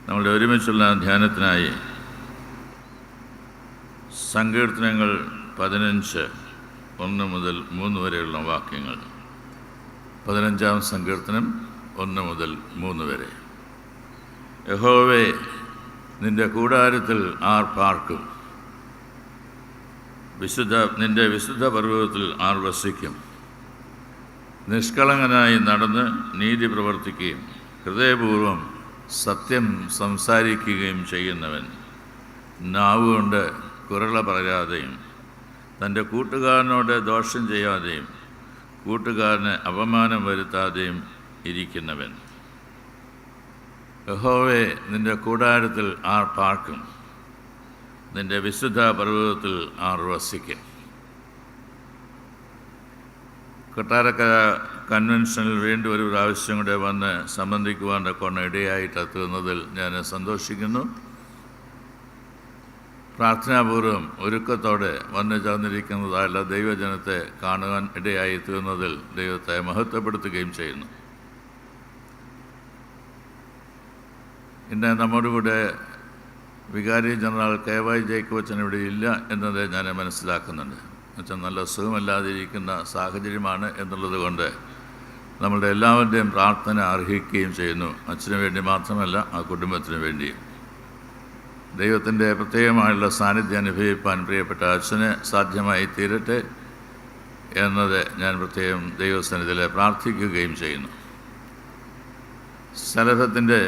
നമ്മളുടെ ഒരുമിച്ചുള്ള ധ്യാനത്തിനായി സങ്കീർത്തനങ്ങൾ 15 1 മുതൽ 3 വരെയുള്ള വാക്യങ്ങൾ. 15-ാം സങ്കീർത്തനം 1 മുതൽ 3 വരെ. യഹോവേ, നിന്റെ കൂടാരത്തിൽ ആർ പാർക്കും? നിന്റെ വിശുദ്ധ പർവ്വതത്തിൽ ആർ വസിക്കും? നിഷ്കളങ്കനായി നടന്ന് നീതി പ്രവർത്തിക്കുകയും ഹൃദയപൂർവ്വം സത്യം സംസാരിക്കുകയും ചെയ്യുന്നവൻ, നാവുകൊണ്ട് കുരള പറയാതെയും തൻ്റെ കൂട്ടുകാരനോട് ദോഷം ചെയ്യാതെയും കൂട്ടുകാരന് അപമാനം വരുത്താതെയും ഇരിക്കുന്നവൻ. യഹോവേ, നിന്റെ കൂടാരത്തിൽ ആർ പാർക്കും? നിന്റെ വിശുദ്ധ പർവ്വതത്തിൽ ആർ വസിക്കും? കൊട്ടാരക്കര കൺവെൻഷനിൽ വീണ്ടും ഒരു പ്രാവശ്യം കൂടെ വന്ന് സംബന്ധിക്കുവാൻ ഇടയായിട്ടെത്തുന്നതിൽ ഞാൻ സന്തോഷിക്കുന്നു. പ്രാർത്ഥനാപൂർവം ഒരുക്കത്തോടെ വന്നു ചേർന്നിരിക്കുന്നതായുള്ള ദൈവജനത്തെ കാണുവാൻ ഇടയായി തീർന്നതിൽ ദൈവത്തെ മഹത്വപ്പെടുത്തുകയും ചെയ്യുന്നു. ഇന്ന് നമ്മുടെ കൂടെ വികാരി ജനറൽ KY ജേക്കബച്ചൻ ഇവിടെ ഇല്ല എന്നത് ഞാൻ മനസ്സിലാക്കുന്നുണ്ട്. എന്നുവെച്ചാൽ നല്ല സുഖമല്ലാതിരിക്കുന്ന സാഹചര്യമാണ് എന്നുള്ളത് കൊണ്ട് നമ്മളുടെ എല്ലാവരുടെയും പ്രാർത്ഥന അർഹിക്കുകയും ചെയ്യുന്നു. അച്ഛന് വേണ്ടി മാത്രമല്ല, ആ കുടുംബത്തിന് വേണ്ടിയും. ദൈവത്തിൻ്റെ പ്രത്യേകമായുള്ള സാന്നിധ്യം അനുഭവിപ്പാൻ പ്രിയപ്പെട്ട അച്ഛന് സാധ്യമായി തീരട്ടെ എന്നത് ഞാൻ പ്രത്യേകം ദൈവസന്നിധിയിൽ പ്രാർത്ഥിക്കുകയും ചെയ്യുന്നു. സലഫത്തിൻ്റെ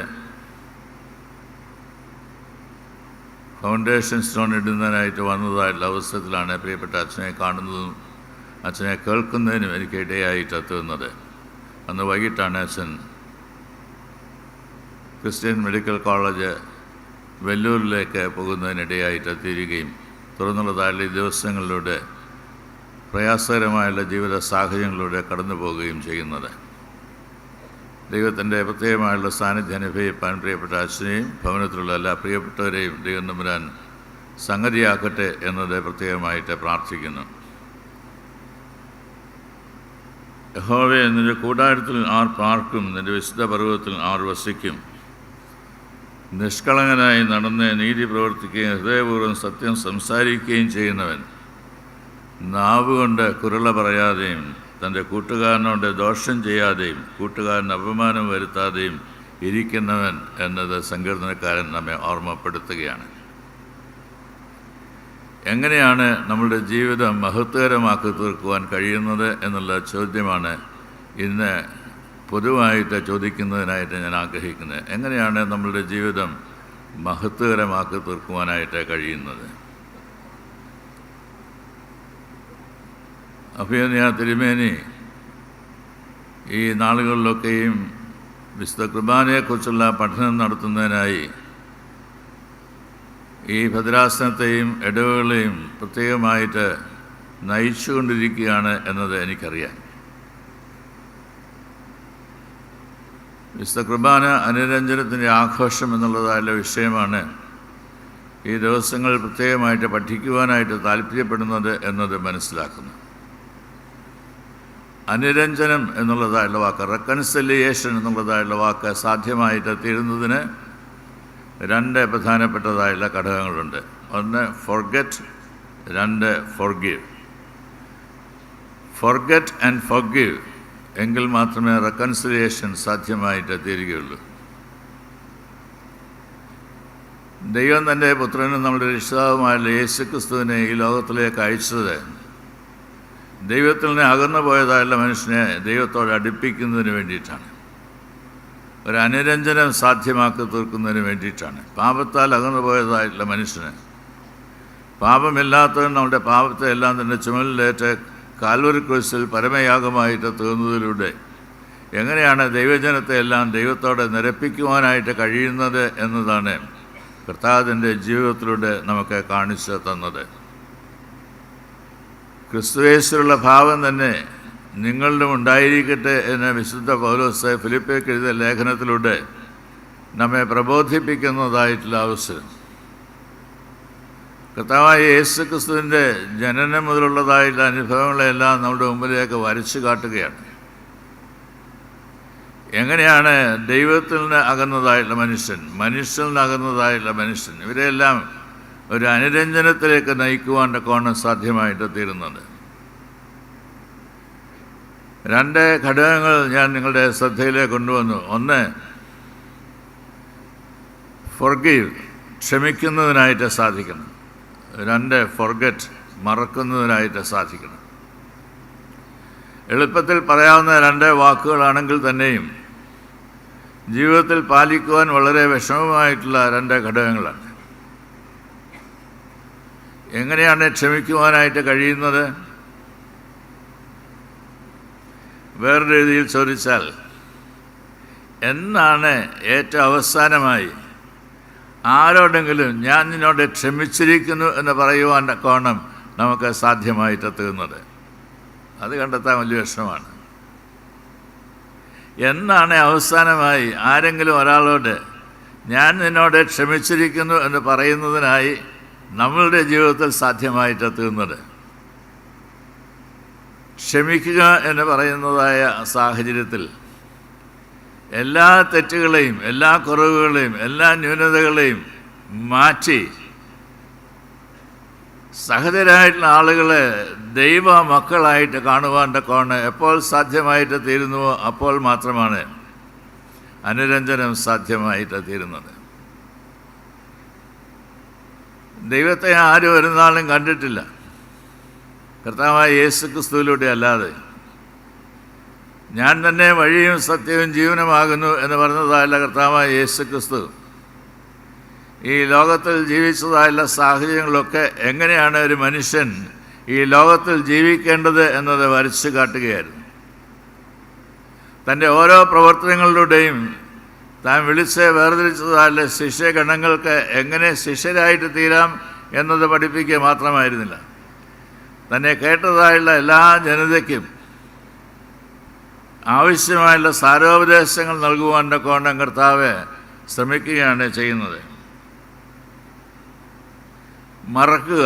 ഫൗണ്ടേഷൻ സ്റ്റോൺ ഇടുന്നതിനായിട്ട് വന്നതായിട്ടുള്ള അവസരത്തിലാണ് പ്രിയപ്പെട്ട അച്ഛനെ കാണുന്നതും അച്ഛനെ കേൾക്കുന്നതിനും എനിക്ക് ഇടയായിട്ടെത്തുന്നത്. അന്ന് വൈകിട്ടാണ് അച്ഛൻ ക്രിസ്ത്യൻ മെഡിക്കൽ കോളേജ് വെല്ലൂരിലേക്ക് പോകുന്നതിനിടയായിട്ടെത്തിയിരിക്കുകയും തുടർന്നുള്ളതായുള്ള ഈ ദിവസങ്ങളിലൂടെ പ്രയാസകരമായുള്ള ജീവിത സാഹചര്യങ്ങളിലൂടെ കടന്നു പോവുകയും ചെയ്യുന്നത്. ദൈവത്തിൻ്റെ പ്രത്യേകമായുള്ള സാന്നിധ്യം അനുഭവിപ്പാൻ പ്രിയപ്പെട്ട അച്ഛനെയും ഭവനത്തിലുള്ള എല്ലാ പ്രിയപ്പെട്ടവരെയും ദൈവം തമ്പുരാൻ സംഗതിയാക്കട്ടെ എന്നത് പ്രത്യേകമായിട്ട് പ്രാർത്ഥിക്കുന്നു. യഹോവേ, നിന്റെ കൂടാരത്തിൽ ആർ പാർക്കും? നിന്റെ വിശുദ്ധ പർവ്വതത്തിൽ ആർ വസിക്കും? നിഷ്കളങ്കനായി നടന്ന് നീതി പ്രവർത്തിക്കുകയും ഹൃദയപൂർവ്വം സത്യം സംസാരിക്കുകയും ചെയ്യുന്നവൻ, നാവുകൊണ്ട് കുരള പറയാതെയും തൻ്റെ കൂട്ടുകാരനോട് ദോഷം ചെയ്യാതെയും കൂട്ടുകാരന് അപമാനം വരുത്താതെയും ഇരിക്കുന്നവൻ എന്നത് സങ്കീർത്തനക്കാരൻ നമ്മെ ഓർമ്മപ്പെടുത്തുകയാണ്. എങ്ങനെയാണ് നമ്മളുടെ ജീവിതം മഹത്വകരമാക്കി തീർക്കുവാൻ കഴിയുന്നത് എന്നുള്ള ചോദ്യമാണ് ഇന്ന് പൊതുവായിട്ട് ചോദിക്കുന്നതിനായിട്ട് ഞാൻ ആഗ്രഹിക്കുന്നത്. എങ്ങനെയാണ് നമ്മളുടെ ജീവിതം മഹത്വകരമാക്കി തീർക്കുവാനായിട്ട് കഴിയുന്നത്? അഭിനയ തിരുമേനി ഈ നാളുകളിലൊക്കെയും വിശുദ്ധ കുർബാനയെക്കുറിച്ചുള്ള പഠനം നടത്തുന്നതിനായി ഈ ഭദ്രാസനത്തെയും ഇടവകളെയും പ്രത്യേകമായിട്ട് നയിച്ചുകൊണ്ടിരിക്കുകയാണ് എന്നത് എനിക്കറിയാം. വിശുദ്ധ കുർബാന അനുരഞ്ജനത്തിൻ്റെ ആഘോഷം എന്നുള്ളതായുള്ള വിഷയമാണ് ഈ ദിവസങ്ങൾ പ്രത്യേകമായിട്ട് പഠിക്കുവാനായിട്ട് താല്പര്യപ്പെടുന്നത് എന്നത് മനസ്സിലാക്കുന്നു. അനുരഞ്ജനം എന്നുള്ളതായുള്ള വാക്ക്, റെക്കൺസിലിയേഷൻ എന്നുള്ളതായുള്ള വാക്ക് സാധ്യമായിട്ട് തീരുന്നതിന് 2 പ്രധാനപ്പെട്ടതായുള്ള ഘടകങ്ങളുണ്ട്. ഒന്ന് forget, 2 forgive. Forget and forgive എങ്കിൽ മാത്രമേ റെക്കൺസിലിയേഷൻ സാധ്യമായിട്ട് തീരുകയുള്ളൂ. ദൈവം തൻ്റെ പുത്രനും നമ്മുടെ രക്ഷിതാവുമായുള്ള യേശുക്രിസ്തുവിനെ ഈ ലോകത്തിലേക്ക് അയച്ചത് ദൈവത്തിൽ നിന്ന് അകന്നു പോയതായുള്ള മനുഷ്യനെ ദൈവത്തോട് അടുപ്പിക്കുന്നതിന് വേണ്ടിയിട്ടാണ്. ഒരു അനുരഞ്ജനം സാധ്യമാക്കി തീർക്കുന്നതിന് വേണ്ടിയിട്ടാണ്. പാപത്താൽ അകന്നു പോയതായിട്ടുള്ള മനുഷ്യന്, പാപമില്ലാത്തവൻ നമ്മുടെ പാപത്തെ എല്ലാം തന്നെ ചുമലിലേറ്റ് കാൽവരി ക്രൂശിൽ പരമയാഗമായിട്ട് തീർന്നതിലൂടെ എങ്ങനെയാണ് ദൈവജനത്തെ എല്ലാം ദൈവത്തോടെ നിരപ്പിക്കുവാനായിട്ട് കഴിയുന്നത് എന്നതാണ് കർത്താവിൻ്റെ ജീവിതത്തിലൂടെ നമുക്ക് കാണിച്ചു തന്നത്. ക്രിസ്തുയേശുവിലുള്ള ഭാവം തന്നെ നിങ്ങളിലും ഉണ്ടായിരിക്കട്ടെ എന്ന് വിശുദ്ധ പൗലോസ് ഫിലിപ്പിയർക്ക് എഴുതിയ ലേഖനത്തിലൂടെ നമ്മെ പ്രബോധിപ്പിക്കുന്നതായിട്ടുള്ള അവസരം. കർത്താവായ യേശുക്രിസ്തുവിൻ്റെ ജനനം മുതലുള്ളതായിട്ടുള്ള അനുഭവങ്ങളെല്ലാം നമ്മുടെ മുമ്പിലേക്ക് വരച്ചു കാട്ടുകയാണ്. എങ്ങനെയാണ് ദൈവത്തിൽ നിന്ന് അകന്നതായുള്ള മനുഷ്യൻ, മനുഷ്യനിൽ നിന്ന് അകന്നതായുള്ള മനുഷ്യൻ, ഇവരെല്ലാം ഒരു അനുരഞ്ജനത്തിലേക്ക് നയിക്കുവാൻ കോണം സാധ്യമായിട്ട് തീരുന്നത്. 2 ഘടകങ്ങൾ ഞാൻ നിങ്ങളുടെ ശ്രദ്ധയിലേക്ക് കൊണ്ടുവന്നു. ഒന്ന്, ഫൊർഗീവ്, ക്ഷമിക്കുന്നതിനായിട്ട് സാധിക്കണം. 2, ഫൊർഗെറ്റ്, മറക്കുന്നതിനായിട്ട് സാധിക്കണം. എളുപ്പത്തിൽ പറയാവുന്ന 2 വാക്കുകളാണെങ്കിൽ തന്നെയും ജീവിതത്തിൽ പാലിക്കുവാൻ വളരെ വിഷമമായിട്ടുള്ള 2 ഘടകങ്ങളാണ്. എങ്ങനെയാണ് ക്ഷമിക്കുവാനായിട്ട് കഴിയുന്നത്? വേറൊരു രീതിയിൽ ചോദിച്ചാൽ, എന്നാണ് ഏറ്റവും അവസാനമായി ആരോടെങ്കിലും ഞാൻ നിന്നോട് ക്ഷമിച്ചിരിക്കുന്നു എന്ന് പറയുവാൻ കോണം നമുക്ക് സാധ്യമായിട്ടെത്തുന്നത്? അത് കണ്ടെത്താൻ വലിയ വിഷമമാണ്. എന്നാണ് അവസാനമായി ആരെങ്കിലും ഒരാളോട് ഞാൻ നിന്നോട് ക്ഷമിച്ചിരിക്കുന്നു എന്ന് പറയുന്നതിനായി നമ്മളുടെ ജീവിതത്തിൽ സാധ്യമായിട്ടെത്തുന്നത്? ക്ഷമിക്കുക എന്ന് പറയുന്നതായ സാഹചര്യത്തിൽ എല്ലാ തെറ്റുകളെയും, എല്ലാ കുറവുകളെയും, എല്ലാ ന്യൂനതകളെയും മാറ്റി സഹജരായിട്ടുള്ള ആളുകളെ ദൈവ മക്കളായിട്ട് കാണുവാൻ കോണ് എപ്പോൾ സാധ്യമായിട്ട് തീരുന്നുവോ അപ്പോൾ മാത്രമാണ് അനുരഞ്ജനം സാധ്യമായിട്ട് തീരുന്നത്. ദൈവത്തെ ആരും ഒരു നാളും കണ്ടിട്ടില്ല കർത്താവായ യേശുക്രിസ്തുവിലൂടെ അല്ലാതെ. ഞാൻ തന്നെ വഴിയും സത്യവും ജീവനുമാകുന്നു എന്ന് പറഞ്ഞതായുള്ള കർത്താവായ യേശുക്രിസ്തു ഈ ലോകത്തിൽ ജീവിച്ചതായുള്ള സാഹചര്യങ്ങളൊക്കെ എങ്ങനെയാണ് ഒരു മനുഷ്യൻ ഈ ലോകത്തിൽ ജീവിക്കേണ്ടത് എന്നത് വരച്ചു കാട്ടുകയായിരുന്നു. തൻ്റെ ഓരോ പ്രവർത്തനങ്ങളിലൂടെയും താൻ വിളിച്ച് വേർതിരിച്ചതായുള്ള ശിഷ്യഗണങ്ങൾക്ക് എങ്ങനെ ശിഷ്യരായിട്ട് തീരാം എന്നത് പഠിപ്പിക്കുക മാത്രമായിരുന്നില്ല, തന്നെ കേട്ടതായുള്ള എല്ലാ ജനതയ്ക്കും ആവശ്യമായുള്ള സാരോപദേശങ്ങൾ നൽകുവാൻ്റെ കോണം കർത്താവ് ശ്രമിക്കുകയാണ് ചെയ്യുന്നത്. മറക്കുക,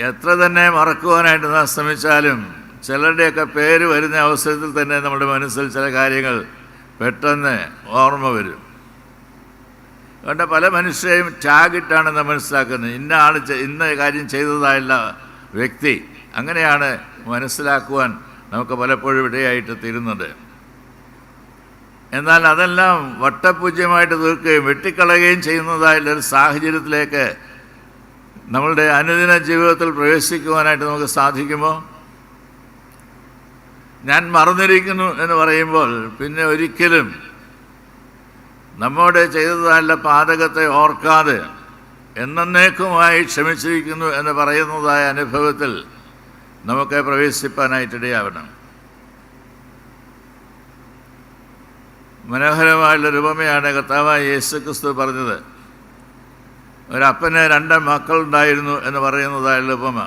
എത്ര തന്നെ മറക്കുവാനായിട്ട് നാം ശ്രമിച്ചാലും ചിലരുടെയൊക്കെ പേര് വരുന്ന അവസരത്തിൽ തന്നെ നമ്മുടെ മനസ്സിൽ ചില കാര്യങ്ങൾ പെട്ടെന്ന് ഓർമ്മ വരും. അതുകൊണ്ട് പല മനുഷ്യരെയും ടാഗിട്ടാണ് നാം മനസ്സിലാക്കുന്നത്. ഇന്ന ആൾ ഇന്ന കാര്യം ചെയ്തതായുള്ള വ്യക്തി, അങ്ങനെയാണ് മനസ്സിലാക്കുവാൻ നമുക്ക് പലപ്പോഴും ഇടയായിട്ട് തീരുന്നത്. എന്നാൽ അതെല്ലാം വട്ടപൂജ്യമായിട്ട് തീർക്കുകയും വെട്ടിക്കളയുകയും ചെയ്യുന്നതായുള്ളൊരു സാഹചര്യത്തിലേക്ക് നമ്മളുടെ അനുദിന ജീവിതത്തിൽ പ്രവേശിക്കുവാനായിട്ട് നമുക്ക് സാധിക്കുമോ? ഞാൻ മറന്നിരിക്കുന്നു എന്ന് പറയുമ്പോൾ പിന്നെ ഒരിക്കലും നമ്മോട് ചെയ്തതായുള്ള പാതകത്തെ ഓർക്കാതെ എന്നേക്കുമായി ക്ഷമിച്ചിരിക്കുന്നു എന്ന് പറയുന്നതായ അനുഭവത്തിൽ നമുക്ക് പ്രവേശിപ്പാനായിട്ടിടയാവണം. മനോഹരമായുള്ള ഉപമയാണ് കർത്താവായ യേശുക്രിസ്തു പറഞ്ഞത്. ഒരപ്പന് 2 മക്കളുണ്ടായിരുന്നു എന്ന് പറയുന്നതായുള്ള ഉപമ.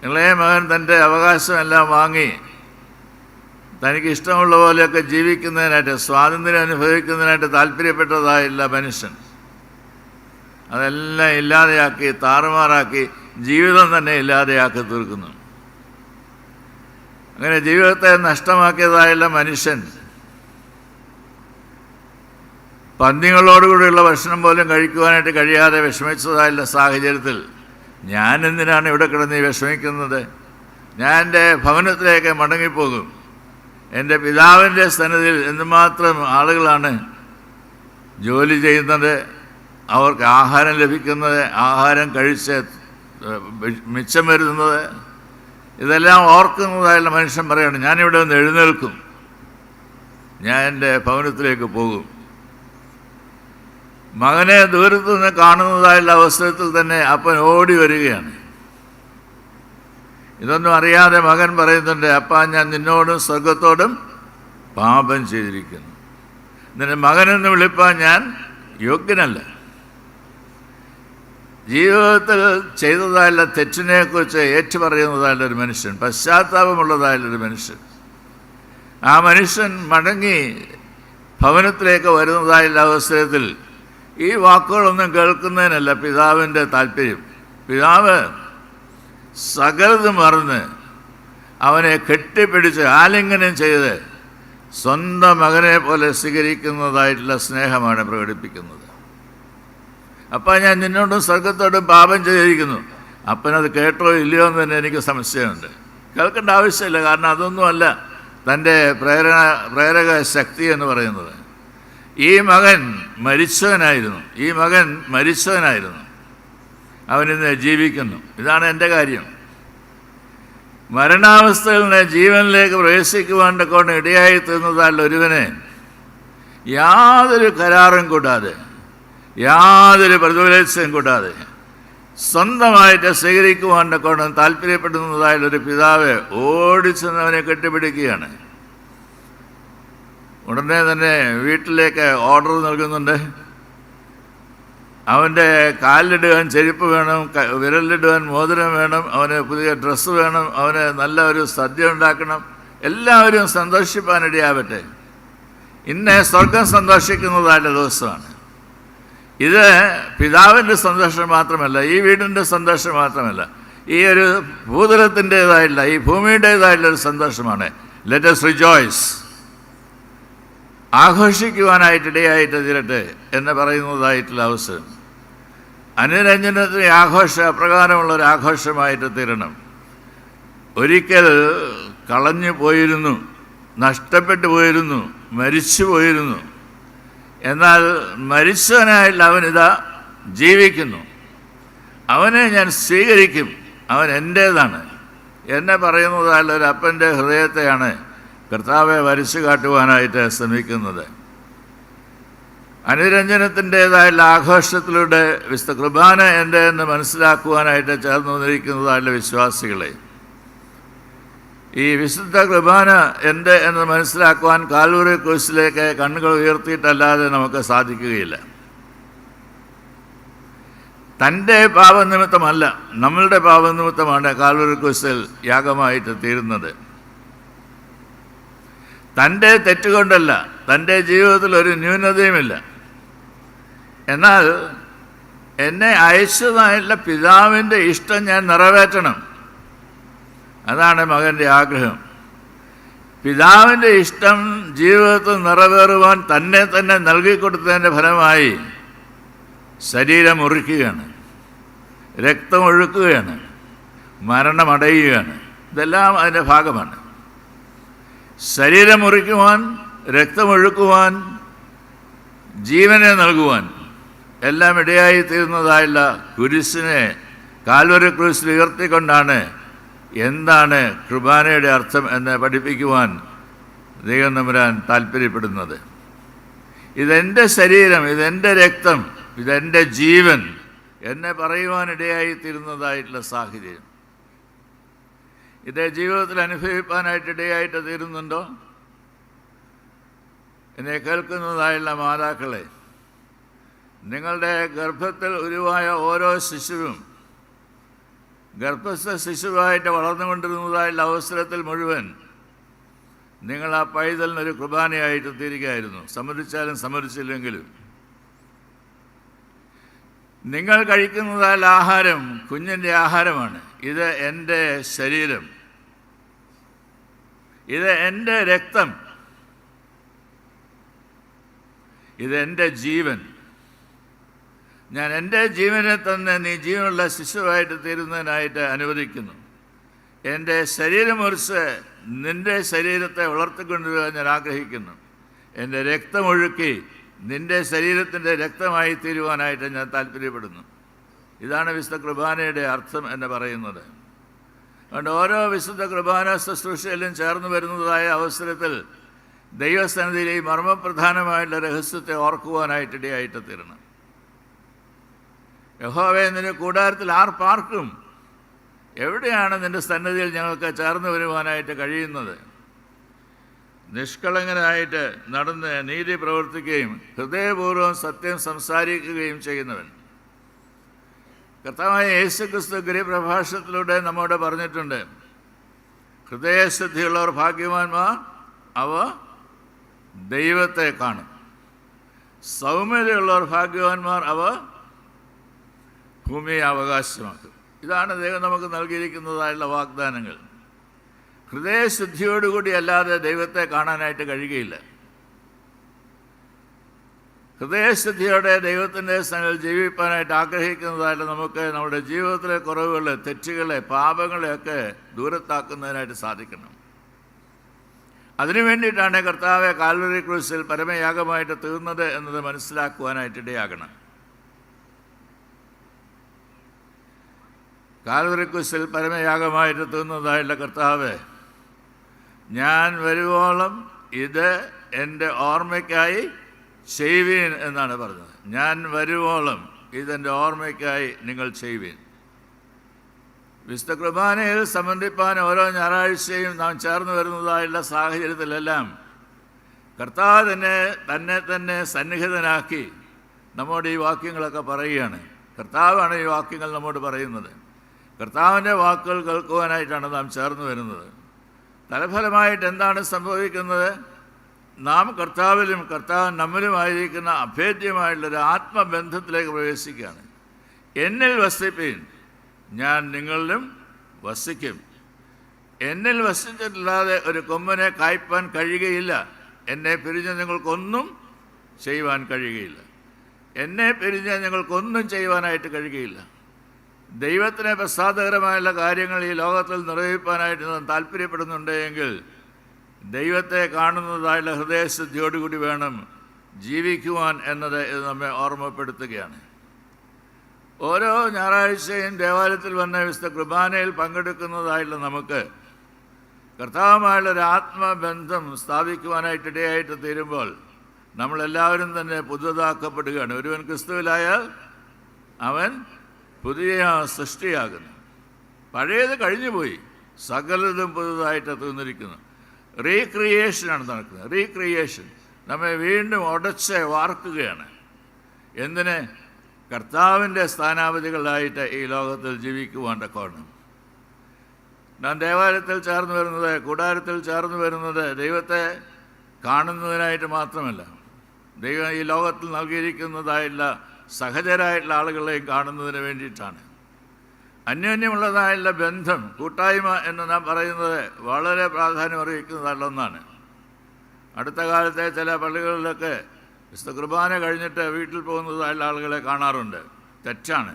ഇളയ മകൻ തൻ്റെ അവകാശമെല്ലാം വാങ്ങി തനിക്ക് ഇഷ്ടമുള്ള പോലെയൊക്കെ ജീവിക്കുന്നതിനായിട്ട്, സ്വാതന്ത്ര്യം അനുഭവിക്കുന്നതിനായിട്ട് താല്പര്യപ്പെട്ടതായില്ല മനുഷ്യൻ. അതെല്ലാം ഇല്ലാതെയാക്കി, താറുമാറാക്കി, ജീവിതം തന്നെ ഇല്ലാതെയാക്കി തീർക്കുന്നു. അങ്ങനെ ജീവിതത്തെ നഷ്ടമാക്കിയതായുള്ള മനുഷ്യൻ പന്നികളോടുകൂടിയുള്ള ഭക്ഷണം പോലും കഴിക്കുവാനായിട്ട് കഴിയാതെ വിഷമിച്ചതായുള്ള സാഹചര്യത്തിൽ ഞാൻ എന്തിനാണ് ഇവിടെ കിടന്ന് വിഷമിക്കുന്നത്? ഞാൻ എൻ്റെ ഭവനത്തിലേക്ക് മടങ്ങിപ്പോകും. എൻ്റെ പിതാവിൻ്റെ സന്നിധിയിൽ എന്തുമാത്രം ആളുകളാണ് ജോലി ചെയ്യുന്നത്, അവർക്ക് ആഹാരം ലഭിക്കുന്നത്, ആഹാരം കഴിച്ച് മിച്ചം വരുന്നത്, ഇതെല്ലാം ഓർക്കുന്നതായുള്ള മനുഷ്യൻ പറയാണ്, ഞാനിവിടെ നിന്ന് എഴുന്നേൽക്കും, ഞാൻ എൻ്റെ ഭവനത്തിലേക്ക് പോകും. മകനെ ദൂരത്തു നിന്ന് കാണുന്നതായുള്ള അവസരത്തിൽ തന്നെ അപ്പൻ ഓടി വരികയാണ്. ഇതൊന്നും അറിയാതെ മകൻ പറയുന്നുണ്ട്, അപ്പാ ഞാൻ നിന്നോടും സ്വർഗത്തോടും പാപം ചെയ്തിരിക്കുന്നു, നിന്റെ മകനെന്ന് വിളിപ്പാൻ ഞാൻ യോഗ്യനല്ല. ജീവിതത്തിൽ ചെയ്തതായുള്ള തെറ്റിനെക്കുറിച്ച് ഏറ്റുപറയുന്നതായുള്ളൊരു മനുഷ്യൻ, പശ്ചാത്താപമുള്ളതായുള്ളൊരു മനുഷ്യൻ, ആ മനുഷ്യൻ മടങ്ങി ഭവനത്തിലേക്ക് വരുന്നതായുള്ള അവസരത്തിൽ ഈ വാക്കുകളൊന്നും കേൾക്കുന്നതിനല്ല പിതാവിൻ്റെ താല്പര്യം. പിതാവ് സകലത് മറന്ന് അവനെ കെട്ടിപ്പിടിച്ച് ആലിംഗനം ചെയ്ത് സ്വന്തം മകനെ പോലെ സ്വീകരിക്കുന്നതായിട്ടുള്ള സ്നേഹമാണ് പ്രകടിപ്പിക്കുന്നത്. അപ്പം ഞാൻ നിന്നോടും സ്വർഗത്തോടും പാപം ചെയ്തിരിക്കുന്നു. അപ്പനത് കേട്ടോ ഇല്ലയോ എന്ന് തന്നെ എനിക്ക് സംശയമുണ്ട്. കേൾക്കേണ്ട ആവശ്യമില്ല, കാരണം അതൊന്നുമല്ല തൻ്റെ പ്രേരക ശക്തി എന്ന് പറയുന്നത്. ഈ മകൻ മരിച്ചവനായിരുന്നു, അവനിന്ന് ജീവിക്കുന്നു. ഇതാണ് എൻ്റെ കാര്യം. മരണാവസ്ഥയിൽ നിന്ന് ജീവനിലേക്ക് പ്രവേശിക്കുവാൻ കൊണ്ട് ഇടയായി തീർന്നതാൽ ഒരുവനെ യാതൊരു കരാറും കൂടാതെ, യാതൊരു പ്രതിഫലവും കൂടാതെ സ്വന്തമായിട്ട് സ്വീകരിക്കുവാൻ കൊണ്ട് താല്പര്യപ്പെടുന്നതായാലൊരു പിതാവ് ഓടിച്ചെന്നവനെ കെട്ടിപ്പിടിക്കുകയാണ്. ഉടനെ തന്നെ വീട്ടിലേക്ക് ഓർഡർ നൽകുന്നുണ്ട്. അവൻ്റെ കാലിലിടുവാൻ ചെരുപ്പ് വേണം, വിരലിലിടുവാൻ മോതിരം വേണം, അവന് പുതിയ ഡ്രസ്സ് വേണം, അവന് നല്ല ഒരു സദ്യ ഉണ്ടാക്കണം, എല്ലാവരും സന്തോഷിപ്പാനിടയാവട്ടെ. ഇന്ന് സ്വർഗം സന്തോഷിക്കുന്നതായിട്ട് ദിവസമാണ്. ഇത് പിതാവിൻ്റെ സന്തോഷം മാത്രമല്ല, ഈ വീടിൻ്റെ സന്തോഷം മാത്രമല്ല, ഈ ഒരു ഭൂതലത്തിൻ്റേതായിട്ടുള്ള, ഈ ഭൂമിയുടേതായിട്ടുള്ളൊരു സന്തോഷമാണ്. ലെറ്റ് us റിജോയ്സ്, ആഘോഷിക്കുവാനായിട്ടിടയായിട്ട് തീരട്ടെ എന്ന് പറയുന്നതായിട്ടുള്ള അവസരം. അനുരഞ്ജനത്തിന് ആഘോഷം അപ്രകാരമുള്ളൊരു ആഘോഷമായിട്ട് തീരണം. ഒരിക്കൽ കളഞ്ഞു പോയിരുന്നു, നഷ്ടപ്പെട്ടു പോയിരുന്നു, മരിച്ചു പോയിരുന്നു. എന്നാൽ മരിച്ചവനായിട്ട് അവനിതാ ജീവിക്കുന്നു. അവനെ ഞാൻ സ്വീകരിക്കും, അവൻ എൻ്റേതാണ് എന്നെ പറയുന്നതായുള്ള ഒരു അപ്പൻ്റെ ഹൃദയത്തെയാണ് കർത്താവെ വരച്ചു കാട്ടുവാനായിട്ട് ശ്രമിക്കുന്നത്. അനുരഞ്ജനത്തിൻ്റേതായുള്ള ആഘോഷത്തിലൂടെ വിശുദ്ധ കുർബാന എൻ്റെ എന്ന് മനസ്സിലാക്കുവാനായിട്ട് ചേർന്ന് വന്നിരിക്കുന്നതായുള്ള വിശ്വാസികളെ, ഈ വിശുദ്ധ കുർബാന എൻ്റെ എന്ന് മനസ്സിലാക്കുവാൻ കാൽവറി ക്രൂശിലേക്ക് കണ്ണുകൾ ഉയർത്തിയിട്ടല്ലാതെ നമുക്ക് സാധിക്കുകയില്ല. തൻ്റെ പാപനിമിത്തമല്ല, നമ്മളുടെ പാപനിമിത്തമാണ് കാൽവറി ക്രൂശിൽ യാഗമായിട്ട് തീരുന്നത്. തൻ്റെ തെറ്റുകൊണ്ടല്ല, തൻ്റെ ജീവിതത്തിൽ ഒരു ന്യൂനതയുമില്ല. എന്നാൽ എന്നെ അയച്ചതായുള്ള പിതാവിൻ്റെ ഇഷ്ടം ഞാൻ നിറവേറ്റണം. അതാണ് മകൻ്റെ ആഗ്രഹം. പിതാവിൻ്റെ ഇഷ്ടം ജീവിതത്തിൽ നിറവേറുവാൻ തന്നെ തന്നെ നൽകിക്കൊടുത്തതിൻ്റെ ഫലമായി ശരീരം മുറിക്കുകയാണ്, രക്തമൊഴുക്കുകയാണ്, മരണമടയുകയാണ്. ഇതെല്ലാം അതിൻ്റെ ഭാഗമാണ്. ശരീരം മുറിക്കുവാൻ, രക്തമൊഴുക്കുവാൻ, ജീവനെ നൽകുവാൻ എല്ലാം ഇടയായി തീരുന്നതായുള്ള കുരിശിനെ കാൽവരി ക്രൂശിൽ ഉയർത്തിക്കൊണ്ടാണ് എന്താണ് കുർബാനയുടെ അർത്ഥം എന്ന് പഠിപ്പിക്കുവാൻ ദൈവം തമ്പുരാൻ താല്പര്യപ്പെടുന്നത്. ഇതെൻ്റെ ശരീരം, ഇതെൻ്റെ രക്തം, ഇതെൻ്റെ ജീവൻ എന്നെ പറയുവാനിടയായി തീരുന്നതായിട്ടുള്ള സാഹചര്യം ഇത് ജീവിതത്തിൽ അനുഭവിപ്പാനായിട്ടിടയായിട്ട് തീരുന്നുണ്ടോ? എന്നെ കേൾക്കുന്നതായുള്ള മാതാക്കളെ, നിങ്ങളുടെ ഗർഭത്തിൽ ഉരുവായ ഓരോ ശിശുവും ഗർഭസ്ഥ ശിശുവായിട്ട് വളർന്നുകൊണ്ടിരുന്നതായുള്ള അവസരത്തിൽ മുഴുവൻ നിങ്ങൾ ആ പൈതലിനൊരു കുർബാനയായിട്ട് തീരുകയായിരുന്നു. സമ്മതിച്ചാലും സമ്മതിച്ചില്ലെങ്കിലും നിങ്ങൾ കഴിക്കുന്നതായുള്ള ആഹാരം കുഞ്ഞിൻ്റെ ആഹാരമാണ്. ഇത് എൻ്റെ ശരീരം, ഇത് എൻ്റെ രക്തം, ഇത് എൻ്റെ ജീവൻ. ഞാൻ എൻ്റെ ജീവനെ തന്നെ നീ ജീവനുള്ള ശിശുവായിട്ട് തീരുന്നതിനായിട്ട് അനുവദിക്കുന്നു. എൻ്റെ ശരീരം മുറിച്ച് നിൻ്റെ ശരീരത്തെ വളർത്തിക്കൊണ്ടുവരാൻ ഞാൻ ആഗ്രഹിക്കുന്നു. എൻ്റെ രക്തമൊഴുക്കി നിൻ്റെ ശരീരത്തിൻ്റെ രക്തമായി തീരുവാനായിട്ട് ഞാൻ താല്പര്യപ്പെടുന്നു. ഇതാണ് വിശുദ്ധ കുർബാനയുടെ അർത്ഥം എന്ന് പറയുന്നത്. അതുകൊണ്ട് ഓരോ വിശുദ്ധ കുർബാന ശുശ്രൂഷയിലും ചേർന്ന് വരുന്നതായ അവസരത്തിൽ ദൈവസന്നിധിയിൽ ഈ മർമ്മപ്രധാനമായിട്ടുള്ള രഹസ്യത്തെ ഓർക്കുവാനായിട്ടിടയായിട്ട് തീരണം. യഹോവേ, നിന്റെ കൂടാരത്തിൽ ആർ പാർക്കും? എവിടെയാണ് നിൻ്റെ സന്നിധിയിൽ ഞങ്ങൾക്ക് ചേർന്ന് വരുവാനായിട്ട് കഴിയുന്നത്? നിഷ്കളങ്കനായിട്ട് നടന്ന് നീതി പ്രവർത്തിക്കുകയും ഹൃദയപൂർവ്വം സത്യം സംസാരിക്കുകയും ചെയ്യുന്നവൻ. കർത്താവായ യേശുക്രിസ്തു ഗിരിപ്രഭാഷണത്തിലൂടെ നമ്മോട് പറഞ്ഞിട്ടുണ്ട്, ഹൃദയശുദ്ധിയുള്ളവർ ഭാഗ്യവാന്മാർ, അവ ദൈവത്തെ കാണും. സൗമ്യതയുള്ളവർ ഭാഗ്യവാന്മാർ, അവ ഭൂമിയെ അവകാശമാക്കും. ഇതാണ് ദൈവം നമുക്ക് നൽകിയിരിക്കുന്നതായുള്ള വാഗ്ദാനങ്ങൾ. ഹൃദയശുദ്ധിയോടുകൂടി അല്ലാതെ ദൈവത്തെ കാണാനായിട്ട് കഴിയുകയില്ല. ഹൃദയശുദ്ധിയോടെ ദൈവത്തിൻ്റെ സ്ഥലത്തിൽ ജീവിപ്പാനായിട്ട് ആഗ്രഹിക്കുന്നതായിട്ട് നമുക്ക് നമ്മുടെ ജീവിതത്തിലെ കുറവുകളെ, തെറ്റുകളെ, പാപങ്ങളെയൊക്കെ ദൂരത്താക്കുന്നതിനായിട്ട് സാധിക്കണം. അതിനു വേണ്ടിയിട്ടാണ് കർത്താവ് കാൽവരി ക്രൂശിൽ പരമയാഗമായിട്ട് തീർന്നത് എന്നത് മനസ്സിലാക്കുവാനായിട്ട് ഇടയാകണം. കാൽവരി ക്രൂശിൽ പരമയാഗമായിട്ട് തീർന്നതായുള്ള കർത്താവ്, ഞാൻ വരുവോളം ഇത് എൻ്റെ ഓർമ്മയ്ക്കായി ചെയ്യുവീൻ എന്നാണ് പറഞ്ഞത്. ഞാൻ വരുവോളം ഇതെൻ്റെ ഓർമ്മയ്ക്കായി നിങ്ങൾ ചെയ്യുവീൻ. വിശുദ്ധ കുർബാനയിൽ സംബന്ധിപ്പാൻ ഓരോ ഞായറാഴ്ചയും നാം ചേർന്ന് വരുന്നതായുള്ള സാഹചര്യത്തിലെല്ലാം കർത്താവ് തന്നെ തന്നെ സന്നിഹിതനാക്കി നമ്മോട് ഈ വാക്യങ്ങളൊക്കെ പറയുകയാണ്. കർത്താവാണ് ഈ വാക്യങ്ങൾ നമ്മോട് പറയുന്നത്. കർത്താവിൻ്റെ വാക്കുകൾ കേൾക്കുവാനായിട്ടാണ് നാം ചേർന്ന് വരുന്നത്. തലഫലമായിട്ട് എന്താണ് സംഭവിക്കുന്നത്? നാം കർത്താവിലും കർത്താവ് നമ്മിലുമായിരിക്കുന്ന അഭേദ്യമായിട്ടുള്ളൊരു ആത്മബന്ധത്തിലേക്ക് പ്രവേശിക്കുകയാണ്. എന്നിൽ വസിപ്പീൻ, ഞാൻ നിങ്ങളിലും വസിക്കും. എന്നിൽ വസിച്ചിട്ടില്ലാതെ ഒരു കൊമ്പനെ കായ്പാൻ കഴിയുകയില്ല. എന്നെ പിരിഞ്ഞ് നിങ്ങൾക്കൊന്നും ചെയ്യുവാൻ കഴിയുകയില്ല. എന്നെ പിരിഞ്ഞ് നിങ്ങൾക്കൊന്നും ചെയ്യുവാനായിട്ട് കഴിയുകയില്ല. ദൈവത്തിന് പ്രസാദകരമായുള്ള കാര്യങ്ങൾ ഈ ലോകത്തിൽ നിർവഹിപ്പാനായിട്ട് നാം താല്പര്യപ്പെടുന്നുണ്ടെങ്കിൽ ദൈവത്തെ കാണുന്നതായുള്ള ഹൃദയശുദ്ധിയോടുകൂടി വേണം ജീവിക്കുവാൻ എന്നത് ഇത് നമ്മെ ഓർമ്മപ്പെടുത്തുകയാണ്. ഓരോ ഞായറാഴ്ചയും ദേവാലയത്തിൽ വന്ന വിശുദ്ധ കുർബാനയിൽ പങ്കെടുക്കുന്നതായുള്ള നമുക്ക് കർത്താവുമായുള്ളൊരു ആത്മബന്ധം സ്ഥാപിക്കുവാനായിട്ടിടയായിട്ട് തീരുമ്പോൾ നമ്മളെല്ലാവരും തന്നെ പുതുതാക്കപ്പെടുകയാണ്. ഒരുവൻ ക്രിസ്തുവിലായാൽ അവൻ പുതിയ സൃഷ്ടിയാകുന്നു. പഴയത് കഴിഞ്ഞുപോയി, സകലതും പുതുതായിട്ട് തീർന്നിരിക്കുന്നു. റീക്രിയേഷനാണ് നടക്കുന്നത്. റീക്രിയേഷൻ നമ്മെ വീണ്ടും ഉടച്ച് വാർക്കുകയാണ്. എന്തിന്? കർത്താവിൻ്റെ സ്ഥാനാപതികളായിട്ട് ഈ ലോകത്തിൽ ജീവിക്കുവാൻ തക്കവണ്ണം. നാം ദേവാലയത്തിൽ ചേർന്ന് വരുന്നത്, കൂടാരത്തിൽ ചേർന്ന് വരുന്നത് ദൈവത്തെ കാണുന്നതിനായിട്ട് മാത്രമല്ല, ദൈവം ഈ ലോകത്തിൽ നൽകിയിരിക്കുന്നതായുള്ള സഹചരായിട്ടുള്ള ആളുകളെയും കാണുന്നതിന് വേണ്ടിയിട്ടാണ്. അന്യോന്യമുള്ളതായുള്ള ബന്ധം, കൂട്ടായ്മ എന്ന് നാം പറയുന്നത് വളരെ പ്രാധാന്യം അറിയിക്കുന്നതായുള്ള ഒന്നാണ്. അടുത്ത കാലത്തെ ചില പള്ളികളിലൊക്കെ വിശുദ്ധ കുർബാന കഴിഞ്ഞിട്ട് വീട്ടിൽ പോകുന്നതായുള്ള ആളുകളെ കാണാറുണ്ട്. തെറ്റാണ്.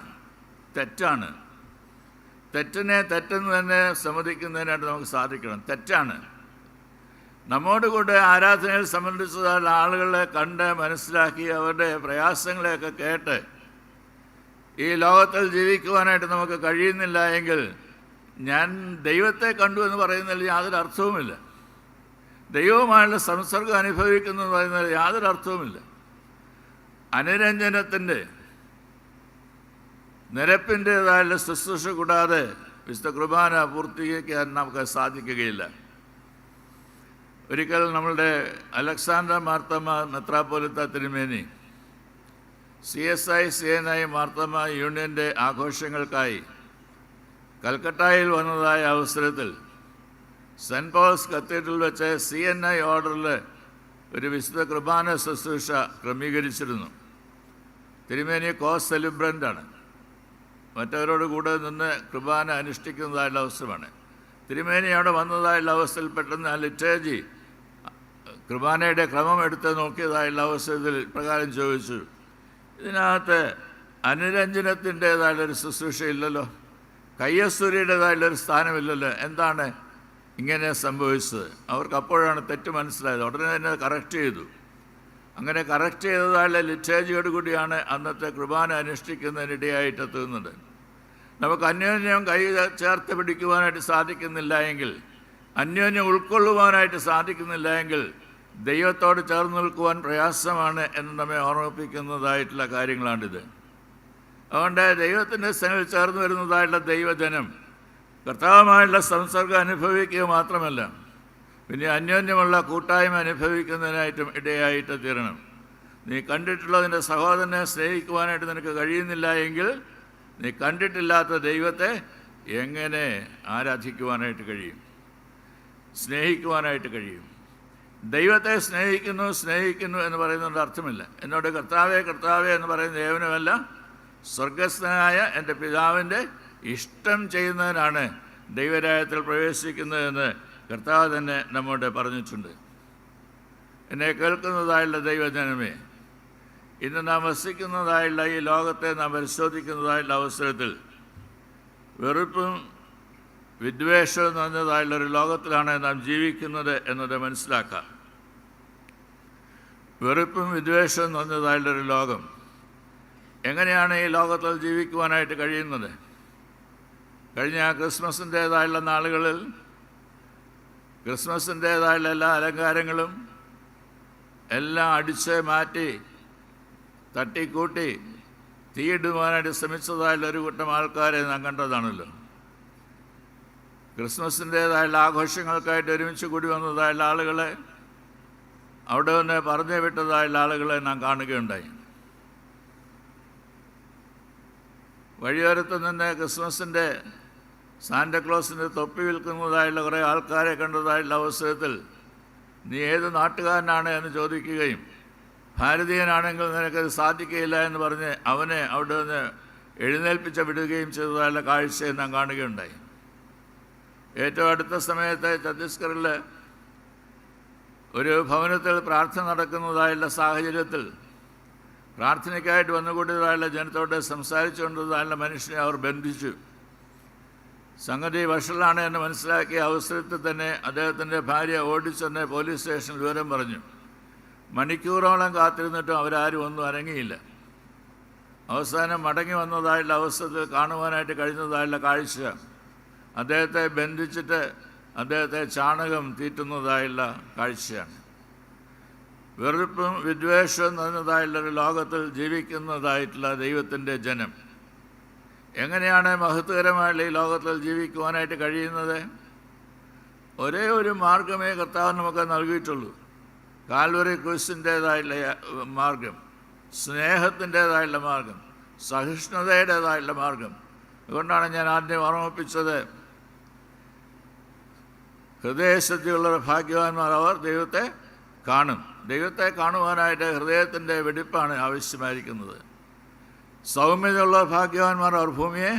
തെറ്റിനെ തെറ്റെന്ന് തന്നെ സമ്മതിക്കുന്നതിനായിട്ട് നമുക്ക് സാധിക്കണം. തെറ്റാണ്. നമ്മോട് കൂടെ ആരാധനയിൽ സംബന്ധിച്ചതായുള്ള ആളുകളെ കണ്ട് മനസ്സിലാക്കി അവരുടെ പ്രയാസങ്ങളെയൊക്കെ കേട്ട് ഈ ലോകത്തിൽ ജീവിക്കുവാനായിട്ട് നമുക്ക് കഴിയുന്നില്ല എങ്കിൽ ഞാൻ ദൈവത്തെ കണ്ടു എന്ന് പറയുന്നതിൽ യാതൊരു അർത്ഥവുമില്ല. ദൈവവുമായുള്ള സംസർഗം അനുഭവിക്കുന്നു എന്ന് പറയുന്നതിൽ യാതൊരു അർത്ഥവുമില്ല. അനുരഞ്ജനത്തിൻ്റെ നിരപ്പിൻ്റേതായുള്ള ശുശ്രൂഷ കൂടാതെ വിശുദ്ധ കുർബാന പൂർത്തീകരിക്കാൻ നമുക്ക് സാധിക്കുകയില്ല. ഒരിക്കൽ നമ്മളുടെ അലക്സാണ്ടർ മാർത്തമ്മ മെത്രാപ്പോലിത്ത തിരുമേനി CSI CNI മാർത്തമ്മ യൂണിയൻ്റെ ആഘോഷങ്ങൾക്കായി കൽക്കട്ടയിൽ വന്നതായ അവസരത്തിൽ സെൻറ്റ് പോൾസ് കത്തീഡ്രൽ വെച്ച് CNI ഓർഡറിൽ ഒരു വിശുദ്ധ കുർബാന ശുശ്രൂഷ ക്രമീകരിച്ചിരുന്നു. തിരുമേനി കോസ് സെലിബ്രൻ്റാണ്. മറ്റവരോട് കൂടെ നിന്ന് കുർബാന അനുഷ്ഠിക്കുന്നതായുള്ള അവസരമാണ്. തിരുമേനി അവിടെ വന്നതായുള്ള അവസ്ഥയിൽ പെട്ടെന്ന് ആ ലിറ്റേജി കുർബാനയുടെ ക്രമം എടുത്ത് നോക്കിയതായുള്ള അവസരത്തിൽ പ്രകാരം ചോദിച്ചു, ഇതിനകത്ത് അനുരഞ്ജനത്തിൻ്റേതായുള്ളൊരു ശുശ്രൂഷയില്ലല്ലോ, കയ്യസ്വരിയുടേതായുള്ളൊരു സ്ഥാനമില്ലല്ലോ, എന്താണ് ഇങ്ങനെ സംഭവിച്ചത്? അവർക്ക് അപ്പോഴാണ് തെറ്റ് മനസ്സിലായത്. ഉടനെ തന്നെ കറക്റ്റ് ചെയ്തു. അങ്ങനെ കറക്റ്റ് ചെയ്തതായുള്ള ലിറ്റേജിയോട് കൂടിയാണ് അന്നത്തെ കുർബാന അനുഷ്ഠിക്കുന്നതിനിടയായിട്ട് എത്തുന്നത്. നമുക്ക് അന്യോന്യം കൈ ചേർത്ത് പിടിക്കുവാനായിട്ട് സാധിക്കുന്നില്ല എങ്കിൽ, അന്യോന്യം ഉൾക്കൊള്ളുവാനായിട്ട് സാധിക്കുന്നില്ല എങ്കിൽ ദൈവത്തോട് ചേർന്ന് നിൽക്കുവാൻ പ്രയാസമാണ് എന്ന് നമ്മെ ഓർമ്മിപ്പിക്കുന്നതായിട്ടുള്ള കാര്യങ്ങളാണിത്. അതുകൊണ്ട് ദൈവത്തിൻ്റെ സ്ഥലത്തിൽ ചേർന്ന് വരുന്നതായിട്ടുള്ള ദൈവജനം കർത്താവുമായുള്ള സംസർഗം അനുഭവിക്കുക മാത്രമല്ല, പിന്നെ അന്യോന്യമുള്ള കൂട്ടായ്മ അനുഭവിക്കുന്നതിനായിട്ടും ഇടയായിട്ട് തീരണം. നീ കണ്ടിട്ടുള്ളതിൻ്റെ സഹോദരനെ സ്നേഹിക്കുവാനായിട്ട് നിനക്ക് കഴിയുന്നില്ല എങ്കിൽ നീ കണ്ടിട്ടില്ലാത്ത ദൈവത്തെ എങ്ങനെ ആരാധിക്കുവാനായിട്ട് കഴിയും, സ്നേഹിക്കുവാനായിട്ട് കഴിയും? ദൈവത്തെ സ്നേഹിക്കുന്നു എന്ന് പറയുന്നതിൻ്റെ അർത്ഥമില്ല. എന്നോട് കർത്താവേ കർത്താവേ എന്ന് പറയുന്ന ഏവനുമല്ല, സ്വർഗസ്ഥനായ എൻ്റെ പിതാവിൻ്റെ ഇഷ്ടം ചെയ്യുന്നതിനാണ് ദൈവരാജ്യത്തിൽ പ്രവേശിക്കുന്നതെന്ന് കർത്താവ് തന്നെ നമ്മോട് പറഞ്ഞിട്ടുണ്ട്. എന്നെ കേൾക്കുന്നതായുള്ള ദൈവജനമേ, ഇന്ന് നാം വസിക്കുന്നതായുള്ള ഈ ലോകത്തെ നാം പരിശോധിക്കുന്നതായുള്ള അവസരത്തിൽ വെറുപ്പും വിദ്വേഷവും നിറഞ്ഞതായുള്ളൊരു ലോകത്തിലാണ് നാം ജീവിക്കുന്നത് എന്നത് മനസ്സിലാക്കാം. വെറുപ്പും വിദ്വേഷവും നിറഞ്ഞതായുള്ളൊരു ലോകം, എങ്ങനെയാണ് ഈ ലോകത്തിൽ ജീവിക്കുവാനായിട്ട് കഴിയുന്നത്? കഴിഞ്ഞ ക്രിസ്മസിൻ്റേതായുള്ള നാളുകളിൽ ക്രിസ്മസിൻ്റേതായുള്ള എല്ലാ അലങ്കാരങ്ങളും എല്ലാം അടിച്ച് മാറ്റി തട്ടിക്കൂട്ടി തീയിടുവാനായിട്ട് ശ്രമിച്ചതായുള്ള ഒരു കൂട്ടം ആൾക്കാരെ നാം കണ്ടതാണല്ലോ. ക്രിസ്മസിൻ്റേതായുള്ള ആഘോഷങ്ങൾക്കായിട്ട് ഒരുമിച്ച് കൂടി വന്നതായുള്ള ആളുകളെ, അവിടെ നിന്ന് പറഞ്ഞു വിട്ടതായുള്ള ആളുകളെ നാം കാണുകയുണ്ടായി. വഴിയോരത്ത് നിന്ന് ക്രിസ്മസിൻ്റെ സാന്റക്ലോസിൻ്റെ തൊപ്പി വിൽക്കുന്നതായുള്ള കുറേ ആൾക്കാരെ കണ്ടതായുള്ള അവസരത്തിൽ നീ ഏത് നാട്ടുകാരനാണ് എന്ന് ചോദിക്കുകയും ഭാരതീയനാണെങ്കിൽ നിനക്കത് സാധിക്കുകയില്ല എന്ന് പറഞ്ഞ് അവനെ അവിടെ നിന്ന് എഴുന്നേൽപ്പിച്ച് വിടുകയും ചെയ്തതായുള്ള കാഴ്ചയെ നാം കാണുകയുണ്ടായി. ഏറ്റവും അടുത്ത സമയത്ത് ഛത്തീസ്ഗഡിൽ ഒരു ഭവനത്തിൽ പ്രാർത്ഥന നടക്കുന്നതായുള്ള സാഹചര്യത്തിൽ പ്രാർത്ഥനയ്ക്കായിട്ട് വന്നുകൂടിയതായുള്ള ജനത്തോട് സംസാരിച്ചുകൊണ്ടതായുള്ള മനുഷ്യനെ അവർ ബന്ധിച്ചു. സംഗതി വഷളാണ് എന്ന് മനസ്സിലാക്കിയ അവസരത്തിൽ തന്നെ അദ്ദേഹത്തിൻ്റെ ഭാര്യ ഓടിച്ചെന്ന് പോലീസ് സ്റ്റേഷനിൽ വിവരം പറഞ്ഞു. മണിക്കൂറോളം കാത്തിരുന്നിട്ടും അവരാരും ഒന്നും അനങ്ങിയില്ല. അവസാനം മടങ്ങി വന്നതായുള്ള അവസരത്തിൽ കാണുവാനായിട്ട് കഴിഞ്ഞതായുള്ള കാഴ്ച അദ്ദേഹത്തെ ബന്ധിച്ചിട്ട് അദ്ദേഹത്തെ ചാണകം തീറ്റുന്നതായുള്ള കാഴ്ചയാണ്. വെറുപ്പും വിദ്വേഷവും നിറഞ്ഞതായുള്ളൊരു ലോകത്തിൽ ജീവിക്കുന്നതായിട്ടുള്ള ദൈവത്തിൻ്റെ ജനം എങ്ങനെയാണ് മഹത്വകരമായുള്ള ഈ ലോകത്തിൽ ജീവിക്കുവാനായിട്ട് കഴിയുന്നത്? ഒരേ ഒരു മാർഗമേ കർത്താവ് നമുക്ക് നൽകിയിട്ടുള്ളൂ. കാൽവറി ക്രൂസിൻ്റേതായുള്ള മാർഗം, സ്നേഹത്തിൻ്റേതായുള്ള മാർഗം, സഹിഷ്ണുതയുടേതായുള്ള മാർഗം. അതുകൊണ്ടാണ് ഞാൻ ആദ്യം ഓർമ്മിപ്പിച്ചത്, ഹൃദയശുദ്ധിയുള്ളവർ ഭാഗ്യവാന്മാർ, അവർ ദൈവത്തെ കാണും. ദൈവത്തെ കാണുവാനായിട്ട് ഹൃദയത്തിൻ്റെ വെടിപ്പാണ് ആവശ്യമായിരിക്കുന്നത്. സൗമ്യതയുള്ള ഭാഗ്യവാന്മാർ, അവർ ഭൂമിയെ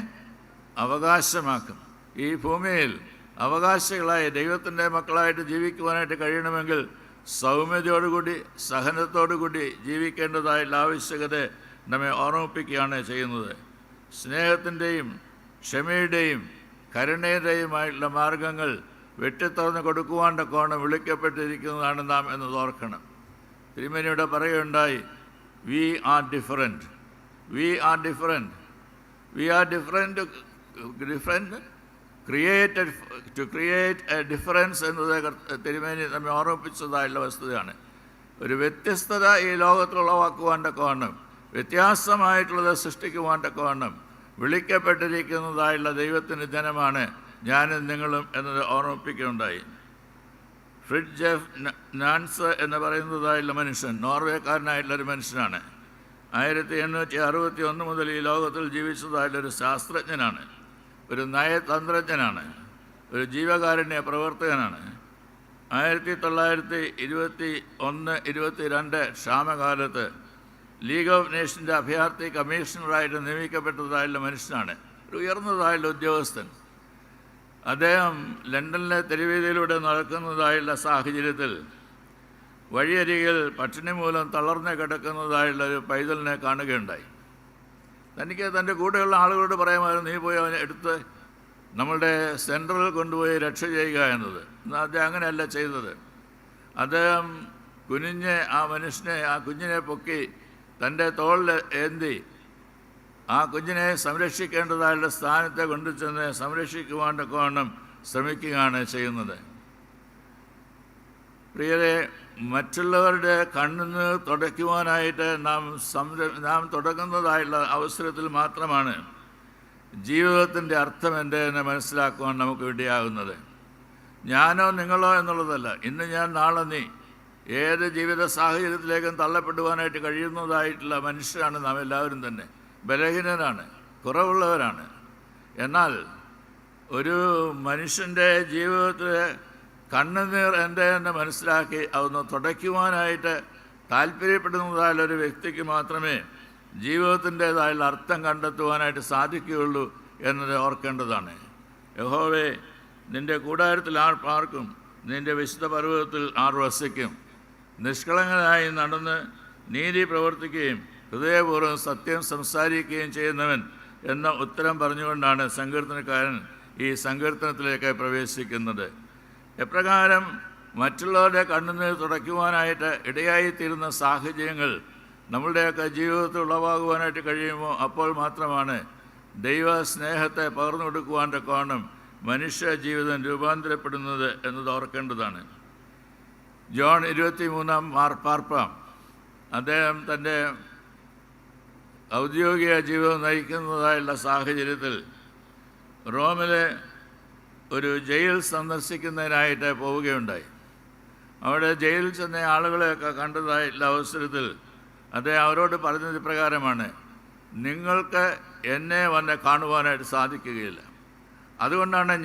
അവകാശമാക്കും. ഈ ഭൂമിയിൽ അവകാശികളായി ദൈവത്തിൻ്റെ മക്കളായിട്ട് ജീവിക്കുവാനായിട്ട് കഴിയണമെങ്കിൽ സൗമ്യതയോടുകൂടി സഹനത്തോടുകൂടി ജീവിക്കേണ്ടതായുള്ള ആവശ്യകത നമ്മെ ഓർമ്മിപ്പിക്കുകയാണ് ചെയ്യുന്നത്. സ്നേഹത്തിൻ്റെയും ക്ഷമയുടെയും കരുണയുടെയുമായിട്ടുള്ള മാർഗങ്ങൾ വെട്ടിത്തുറന്ന് കൊടുക്കുവാൻ്റെ കോണം വിളിക്കപ്പെട്ടിരിക്കുന്നതാണ് നാം എന്നത് ഓർക്കണം. തിരുമേനിയുടെ പറയുകയുണ്ടായി, we are different, we are different, we are different, created to create a difference എന്നത് തിരുമേനി നമ്മെ ഓർമ്മിപ്പിച്ചതായുള്ള വസ്തുതയാണ്. ഒരു വ്യത്യസ്തത ഈ ലോകത്തിൽ ഉളവാക്കുവാൻ്റെ കോണം, വ്യത്യാസമായിട്ടുള്ളത് സൃഷ്ടിക്കുവാൻ്റെ കോണം വിളിക്കപ്പെട്ടിരിക്കുന്നതായുള്ള ദൈവത്തിൻ്റെ ജനമാണ് ഞാനും നിങ്ങളും എന്നത് ഓർമ്മിപ്പിക്കുകയുണ്ടായി. ഫ്രിഡ്ജെഫ് നാൻസ് എന്ന് പറയുന്നതായുള്ള മനുഷ്യൻ നോർവേക്കാരനായിട്ടുള്ളൊരു മനുഷ്യനാണ്. 1861 മുതൽ ഈ ലോകത്തിൽ ജീവിച്ചതായുള്ളൊരു ശാസ്ത്രജ്ഞനാണ്, ഒരു നയതന്ത്രജ്ഞനാണ്, ഒരു ജീവകാരുണ്യ പ്രവർത്തകനാണ്. 1921-22 ക്ഷാമകാലത്ത് ലീഗ് ഓഫ് നേഷൻ്റെ അഭയാർത്ഥി കമ്മീഷണറായിട്ട് നിയമിക്കപ്പെട്ടതായുള്ള മനുഷ്യനാണ്, ഒരു ഉയർന്നതായുള്ള ഉദ്യോഗസ്ഥൻ. അദ്ദേഹം ലണ്ടനിലെ തെരുവീതിയിലൂടെ നടക്കുന്നതായുള്ള സാഹചര്യത്തിൽ വഴിയരികിൽ പട്ടിണി മൂലം തളർന്ന് കിടക്കുന്നതായുള്ള ഒരു പൈതലിനെ കാണുകയുണ്ടായി. തനിക്ക് തൻ്റെ കൂടെയുള്ള ആളുകളോട് പറയാമായിരുന്നു, നീ പോയി അവനെ എടുത്ത് നമ്മളുടെ സെൻറ്ററിൽ കൊണ്ടുപോയി രക്ഷ ചെയ്യുക എന്നത്. എന്നാൽ അദ്ദേഹം അങ്ങനെയല്ല ചെയ്തത്. അദ്ദേഹം കുനിഞ്ഞ് ആ മനുഷ്യനെ, ആ കുഞ്ഞിനെ പൊക്കി തൻ്റെ തോളിൽ ഏന്തി ആ കുഞ്ഞിനെ സംരക്ഷിക്കേണ്ടതായുള്ള സ്ഥാനത്തെ കൊണ്ടുചെന്ന് സംരക്ഷിക്കുവാൻ്റെ കോണം ശ്രമിക്കുകയാണ് ചെയ്യുന്നത്. പ്രിയരെ, മറ്റുള്ളവരുടെ കണ്ണുനീർ തുടയ്ക്കുവാനായിട്ട് നാം തുടങ്ങുന്നതായുള്ള അവസരത്തിൽ മാത്രമാണ് ജീവിതത്തിൻ്റെ അർത്ഥം എന്തെന്ന് മനസ്സിലാക്കുവാൻ നമുക്ക് ഇടയാകുന്നത്. ഞാനോ നിങ്ങളോ എന്നുള്ളതല്ല, ഇന്ന് ഞാൻ നാളെ നീ, ഏത് ജീവിത സാഹചര്യത്തിലേക്കും തള്ളപ്പെടുവാനായിട്ട് കഴിയുന്നതായിട്ടുള്ള മനുഷ്യരാണ് നാം എല്ലാവരും തന്നെ. ബലഹീനരാണ്, കുറവുള്ളവരാണ്. എന്നാൽ ഒരു മനുഷ്യൻ്റെ ജീവിതത്തിലെ കണ്ണുനീർ എന്തെന്ന് മനസ്സിലാക്കി അതൊന്ന് തുടയ്ക്കുവാനായിട്ട് താല്പര്യപ്പെടുന്നതായുള്ള ഒരു വ്യക്തിക്ക് മാത്രമേ ജീവിതത്തിൻ്റേതായുള്ള അർത്ഥം കണ്ടെത്തുവാനായിട്ട് സാധിക്കുകയുള്ളൂ എന്നത് ഓർക്കേണ്ടതാണ്. യഹോവേ, നിൻ്റെ കൂടാരത്തിൽ ആർ പാർക്കും? നിൻ്റെ വിശുദ്ധ പർവ്വതത്തിൽ ആർ വസിക്കും? നിഷ്കളങ്കനായി നടന്ന് നീതി പ്രവർത്തിക്കുകയും ഹൃദയപൂർവ്വം സത്യം സംസാരിക്കുകയും ചെയ്യുന്നവൻ എന്ന ഉത്തരം പറഞ്ഞുകൊണ്ടാണ് സങ്കീർത്തനക്കാരൻ ഈ സങ്കീർത്തനത്തിലേക്ക് പ്രവേശിക്കുന്നത്. എപ്രകാരം മറ്റുള്ളവരുടെ കണ്ണുനീർ തുടയ്ക്കുവാനായിട്ട് ഇടയായിത്തീരുന്ന സാഹചര്യങ്ങൾ നമ്മളുടെയൊക്കെ ജീവിതത്തിൽ ഉളവാകുവാനായിട്ട് കഴിയുമോ അപ്പോൾ മാത്രമാണ് ദൈവ സ്നേഹത്തെ പകർന്നു കൊടുക്കുവാൻ തക്കവണ്ണം മനുഷ്യ ജീവിതം രൂപാന്തരപ്പെടുന്നത് എന്നത് ഓർക്കേണ്ടതാണ്. ജോൺ 23-ാം മാർപ്പാപ്പ അദ്ദേഹം തൻ്റെ ഔദ്യോഗിക ജീവിതം നയിക്കുന്നതായുള്ള സാഹചര്യത്തിൽ റോമിലെ ഒരു ജയിൽ സന്ദർശിക്കുന്നതിനായിട്ട് പോവുകയുണ്ടായി. അവിടെ ജയിലിൽ ചെന്ന ആളുകളെയൊക്കെ കണ്ടതായിട്ടുള്ള അവസരത്തിൽ അദ്ദേഹം അവരോട് പറഞ്ഞത് പ്രകാരമാണ്, നിങ്ങൾക്ക് എന്നെ വന്ന് കാണുവാനായിട്ട് സാധിക്കുകയില്ല. അതുകൊണ്ടാണ്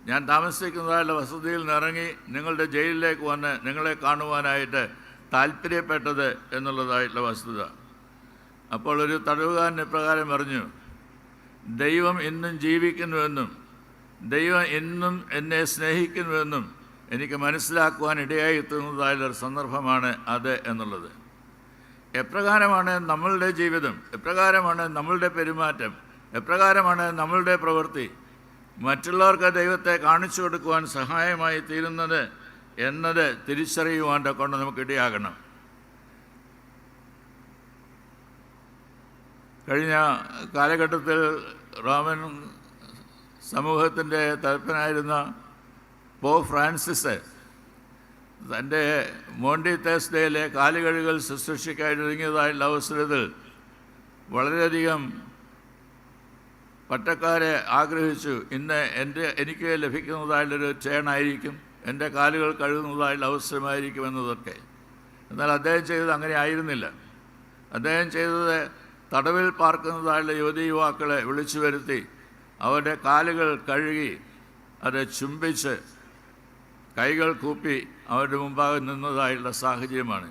ഞാൻ താമസിക്കുന്നതായുള്ള വസതിയിൽ നിന്നിറങ്ങി നിങ്ങളുടെ ജയിലിലേക്ക് വന്ന് നിങ്ങളെ കാണുവാനായിട്ട് താല്പര്യപ്പെട്ടത് എന്നുള്ളതായിട്ടുള്ള വസ്തുത. അപ്പോൾ ഒരു തടവുകാരൻ ഇപ്രകാരം പറഞ്ഞു, ദൈവം ഇന്നും ജീവിക്കുന്നുവെന്നും ദൈവം ഇന്നും എന്നെ സ്നേഹിക്കുന്നുവെന്നും എനിക്ക് മനസ്സിലാക്കുവാൻ ഇടയായിത്തീർന്നതായുള്ളൊരു സന്ദർഭമാണ് അത് എന്നുള്ളത്. എപ്രകാരമാണ് നമ്മളുടെ ജീവിതം, എപ്രകാരമാണ് നമ്മളുടെ പെരുമാറ്റം, എപ്രകാരമാണ് നമ്മളുടെ പ്രവൃത്തി മറ്റുള്ളവർക്ക് ദൈവത്തെ കാണിച്ചു കൊടുക്കുവാൻ സഹായമായി തീരുന്നത് എന്നത് തിരിച്ചറിയുവാൻ കൊണ്ട് നമുക്കിടയാകണം. കഴിഞ്ഞ കാലഘട്ടത്തിൽ റോമൻ സമൂഹത്തിൻ്റെ തലപ്പനായിരുന്ന പോപ്പ് ഫ്രാൻസിസ് തൻ്റെ മോണ്ടി തേഴ്സ്ഡേയിലെ കാലുകഴുകൽ ശുശ്രൂഷയ്ക്കായിട്ടൊരുങ്ങിയതായുള്ള അവസരത്തിൽ വളരെയധികം പട്ടക്കാരെ ആഗ്രഹിച്ചു. ഇന്ന് എനിക്ക് ലഭിക്കുന്നതായുള്ളൊരു ചേണായിരിക്കും, എൻ്റെ കാലുകൾ കഴുകുന്നതായുള്ള അവസരമായിരിക്കും എന്നതൊക്കെ. എന്നാൽ അദ്ദേഹം ചെയ്തത് അങ്ങനെ ആയിരുന്നില്ല. അദ്ദേഹം ചെയ്തത് തടവിൽ പാർക്കുന്നതായുള്ള യുവതി യുവാക്കളെ വിളിച്ചു വരുത്തി അവരുടെ കാലുകൾ കഴുകി അത് ചുംബിച്ച് കൈകൾ കൂപ്പി അവരുടെ മുമ്പാകെ നിന്നതായുള്ള സാഹചര്യമാണ്.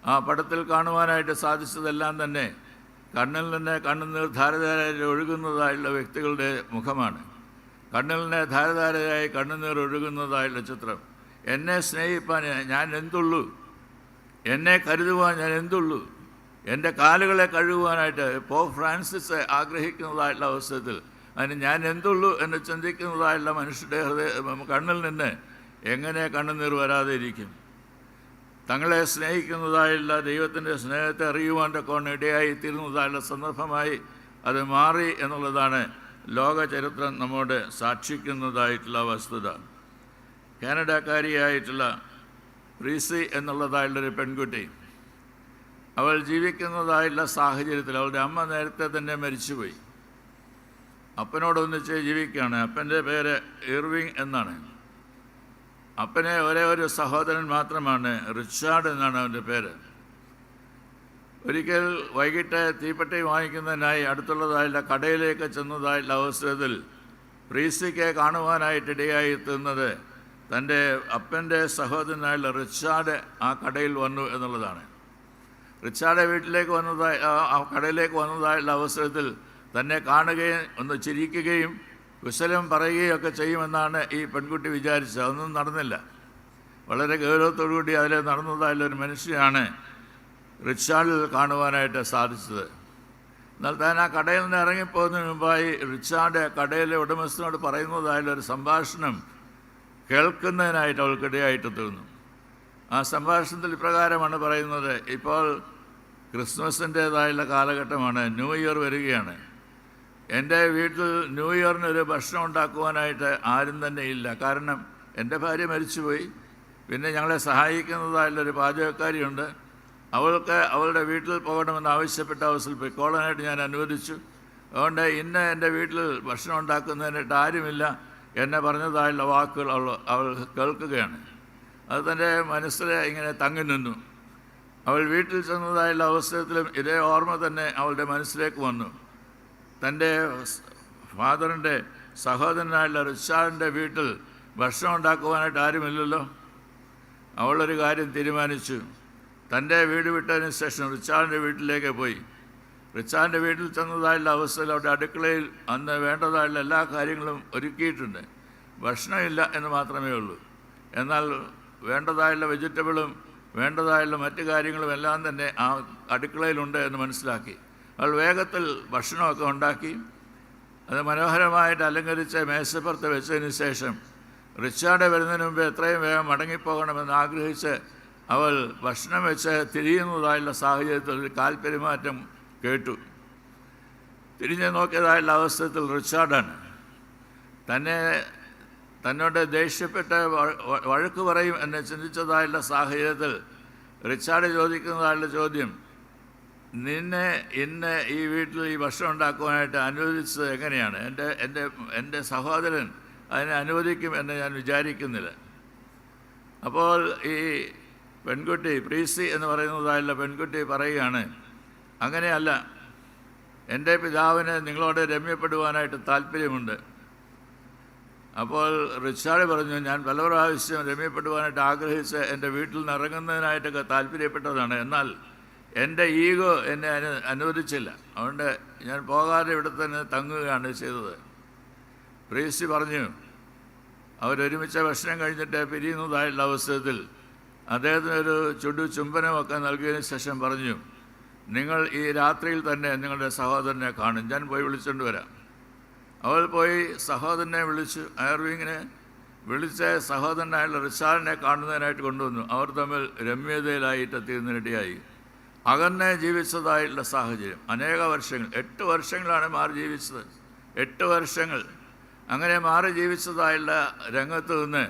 ആ പടത്തിൽ കാണുവാനായിട്ട് സാധിച്ചതെല്ലാം തന്നെ കണ്ണിൽ നിന്ന് കണ്ണുനീർ ധാരധാരയായി ഒഴുകുന്നതായുള്ള വ്യക്തികളുടെ മുഖമാണ്. കണ്ണിൽ നിന്ന് ധാരധാരയായി കണ്ണുനീർ ഒഴുകുന്നതായുള്ള ചിത്രം. എന്നെ സ്നേഹിപ്പാൻ ഞാൻ എന്തുള്ളൂ, എന്നെ കരുതുവാൻ ഞാൻ എന്തുള്ളൂ, എൻ്റെ കാലുകളെ കഴുകുവാനായിട്ട് പോപ്പ് ഫ്രാൻസിസ് ആഗ്രഹിക്കുന്നതായുള്ള അവസരത്തിൽ അതിന് ഞാൻ എന്തുള്ളൂ എന്ന് ചിന്തിക്കുന്നതായുള്ള മനുഷ്യരുടെ കണ്ണിൽ നിന്ന് എങ്ങനെ കണ്ണുനീർ വരാതെ ഇരിക്കും? തങ്ങളെ സ്നേഹിക്കുന്നതായുള്ള ദൈവത്തിൻ്റെ സ്നേഹത്തെ അറിയുവാൻ തക്കവണ്ണം ഇടയായിത്തീരുന്നതായുള്ള സന്ദർഭമായി അത് മാറി എന്നുള്ളതാണ് ലോക ചരിത്രം നമ്മോട് സാക്ഷിക്കുന്നതായിട്ടുള്ള വസ്തുത. കാനഡക്കാരിയായിട്ടുള്ള പ്രീസി എന്നുള്ളതായുള്ളൊരു പെൺകുട്ടി, അവൾ ജീവിക്കുന്നതായുള്ള സാഹചര്യത്തിൽ അവളുടെ അമ്മ നേരത്തെ തന്നെ മരിച്ചുപോയി. അപ്പനോടൊന്നിച്ച് ജീവിക്കുകയാണ്. അപ്പൻ്റെ പേര് ഇർവിങ് എന്നാണ്. അപ്പനെ ഒരേ ഒരു സഹോദരൻ മാത്രമാണ്, റിച്ചാർഡ് എന്നാണ് അവൻ്റെ പേര്. ഒരിക്കൽ വൈകിട്ട് തീപ്പെട്ടി വാങ്ങിക്കുന്നതിനായി അടുത്തുള്ളതായുള്ള കടയിലേക്ക് ചെന്നതായുള്ള അവസരത്തിൽ പ്രീസിക്ക് കാണുവാനായിട്ടിടയായി തീർന്നത് തൻ്റെ അപ്പൻ്റെ സഹോദരനായുള്ള റിച്ചാർഡ് ആ കടയിൽ വന്നു എന്നുള്ളതാണ്. റിച്ചാർഡ് വീട്ടിലേക്ക് കടയിലേക്ക് വന്നതായുള്ള അവസരത്തിൽ തന്നെ കാണുകയും ഒന്ന് ചിരിക്കുകയും കുശലം പറയുകയും ഒക്കെ ചെയ്യുമെന്നാണ് ഈ പെൺകുട്ടി വിചാരിച്ചത്. അതൊന്നും നടന്നില്ല. വളരെ ഗൗരവത്തോടുകൂടി അതിൽ നടന്നതായുള്ളൊരു മനുഷ്യനാണ് റിച്ചാർഡിൽ കാണുവാനായിട്ട് സാധിച്ചത്. എന്നാൽ താൻ ആ കടയിൽ നിന്ന് ഇറങ്ങിപ്പോകുന്നതിന് മുമ്പായി റിച്ചാർഡ് കടയിലെ ഉടമസ്ഥനോട് പറയുന്നതായുള്ളൊരു സംഭാഷണം കേൾക്കുന്നതിനായിട്ട് അവൾക്കിടയായിട്ട് തീർന്നു. ആ സംഭാഷണത്തിൽ ഇപ്രകാരമാണ് പറയുന്നത്, ഇപ്പോൾ ക്രിസ്മസിൻ്റേതായുള്ള കാലഘട്ടമാണ്, ന്യൂ ഇയർ വരികയാണ്. എൻ്റെ വീട്ടിൽ ന്യൂ ഇയറിനൊരു ഭക്ഷണം ഉണ്ടാക്കുവാനായിട്ട് ആരും തന്നെ ഇല്ല. കാരണം എൻ്റെ ഭാര്യ മരിച്ചുപോയി. പിന്നെ ഞങ്ങളെ സഹായിക്കുന്നതായുള്ളൊരു പാചകക്കാരിയുണ്ട്. അവൾക്ക് അവളുടെ വീട്ടിൽ പോകണമെന്ന് ആവശ്യപ്പെട്ട അവസരത്തിൽ പൊയ്ക്കോളാനായിട്ട് ഞാൻ അനുവദിച്ചു. അതുകൊണ്ട് ഇന്ന് എൻ്റെ വീട്ടിൽ ഭക്ഷണം ഉണ്ടാക്കുന്നതിനായിട്ട് ആരുമില്ല എന്നെ പറഞ്ഞതായുള്ള വാക്കുകൾ അവൾ കേൾക്കുകയാണ്. അത് തൻ്റെ മനസ്സിൽ ഇങ്ങനെ തങ്ങി നിന്നു. അവൾ വീട്ടിൽ ചെന്നതായുള്ള അവസരത്തിലും ഇതേ ഓർമ്മ തന്നെ അവളുടെ മനസ്സിലേക്ക് വന്നു. തൻ്റെ ഫാദറിൻ്റെ സഹോദരനായുള്ള റിച്ചാർഡിൻ്റെ വീട്ടിൽ ഭക്ഷണം ഉണ്ടാക്കുവാനായിട്ട് ആരുമില്ലല്ലോ. അവളൊരു കാര്യം തീരുമാനിച്ചു. തൻ്റെ വീട് വിട്ടതിന് ശേഷം റിച്ചാർഡിൻ്റെ വീട്ടിലേക്ക് പോയി. റിച്ചാർഡിൻ്റെ വീട്ടിൽ ചെന്നതായുള്ള അവസ്ഥയിൽ അവിടെ അടുക്കളയിൽ അന്ന് വേണ്ടതായുള്ള എല്ലാ കാര്യങ്ങളും ഒരുക്കിയിട്ടുണ്ട്. ഭക്ഷണമില്ല എന്ന് മാത്രമേ ഉള്ളൂ. എന്നാൽ വേണ്ടതായുള്ള വെജിറ്റബിളും വേണ്ടതായുള്ള മറ്റു കാര്യങ്ങളും എല്ലാം തന്നെ ആ അടുക്കളയിലുണ്ട് എന്ന് മനസ്സിലാക്കി. അവൾ വേഗത്തിൽ ഭക്ഷണമൊക്കെ ഉണ്ടാക്കി അത് മനോഹരമായിട്ട് അലങ്കരിച്ച് മേശപ്പുറത്ത് വെച്ചതിന് ശേഷം റിച്ചാർഡ് വരുന്നതിന് മുമ്പ് എത്രയും വേഗം മടങ്ങിപ്പോകണമെന്ന് ആഗ്രഹിച്ച് അവൾ ഭക്ഷണം വെച്ച് തിരിയുന്നതായുള്ള സാഹചര്യത്തിൽ ഒരു കാൽപെരുമാറ്റം കേട്ടു. തിരിഞ്ഞു നോക്കിയതായുള്ള അവസരത്തിൽ റിച്ചാർഡാണ്. തന്നോട് ദേഷ്യപ്പെട്ട് വഴക്ക് പറയും എന്ന് ചിന്തിച്ചതായുള്ള സാഹചര്യത്തിൽ റിച്ചാർഡ് ചോദിക്കുന്നതായുള്ള ചോദ്യം, നിന്നെ ഇന്ന് ഈ വീട്ടിൽ ഈ ഭക്ഷണം ഉണ്ടാക്കുവാനായിട്ട് അനുവദിച്ചത് എങ്ങനെയാണ്? എൻ്റെ സഹോദരൻ അതിനെ അനുവദിക്കും എന്ന് ഞാൻ വിചാരിക്കുന്നില്ല. അപ്പോൾ ഈ പെൺകുട്ടി, പ്രീസി എന്ന് പറയുന്നതായുള്ള പെൺകുട്ടി പറയുകയാണ്, അങ്ങനെയല്ല, എൻ്റെ പിതാവിന് നിങ്ങളോട് രമ്യപ്പെടുവാനായിട്ട് താല്പര്യമുണ്ട്. അപ്പോൾ റിച്ചാർഡ് പറഞ്ഞു, ഞാൻ പല പ്രാവശ്യം രമ്യപ്പെടുവാനായിട്ട് ആഗ്രഹിച്ച് എൻ്റെ വീട്ടിൽ നിന്ന് ഇറങ്ങുന്നതിനായിട്ടൊക്കെ താല്പര്യപ്പെട്ടതാണ്. എന്നാൽ എൻ്റെ ഈഗോ എന്നെ അനുവദിച്ചില്ല. അതുകൊണ്ട് ഞാൻ പോകാതെ ഇവിടെ തന്നെ തങ്ങുകയാണ് ചെയ്തത്. പ്രീസി പറഞ്ഞു, അവരൊരുമിച്ച് ഭക്ഷണം കഴിഞ്ഞിട്ട് പിരിയുന്നതായുള്ള അവസരത്തിൽ അദ്ദേഹത്തിനൊരു ചുംബനമൊക്കെ നൽകിയതിന് ശേഷം പറഞ്ഞു, നിങ്ങൾ ഈ രാത്രിയിൽ തന്നെ നിങ്ങളുടെ സഹോദരനെ കാണും, ഞാൻ പോയി വിളിച്ചുകൊണ്ട് വരാം. അവൾ പോയി സഹോദരനെ വിളിച്ചു. ഐർവിങ്ങിനെ വിളിച്ച് സഹോദരനായുള്ള റിച്ചാർഡിനെ കാണുന്നതിനായിട്ട് കൊണ്ടുവന്നു. അവർ തമ്മിൽ രമ്യതയിലായിട്ട് തീർന്നിടയായി. അകന്നെ ജീവിച്ചതായിട്ടുള്ള സാഹചര്യം അനേക വർഷങ്ങൾ, 8 വർഷങ്ങളാണ് മാറി ജീവിച്ചത്. 8 വർഷങ്ങൾ അങ്ങനെ മാറി ജീവിച്ചതായുള്ള രംഗത്ത് നിന്ന്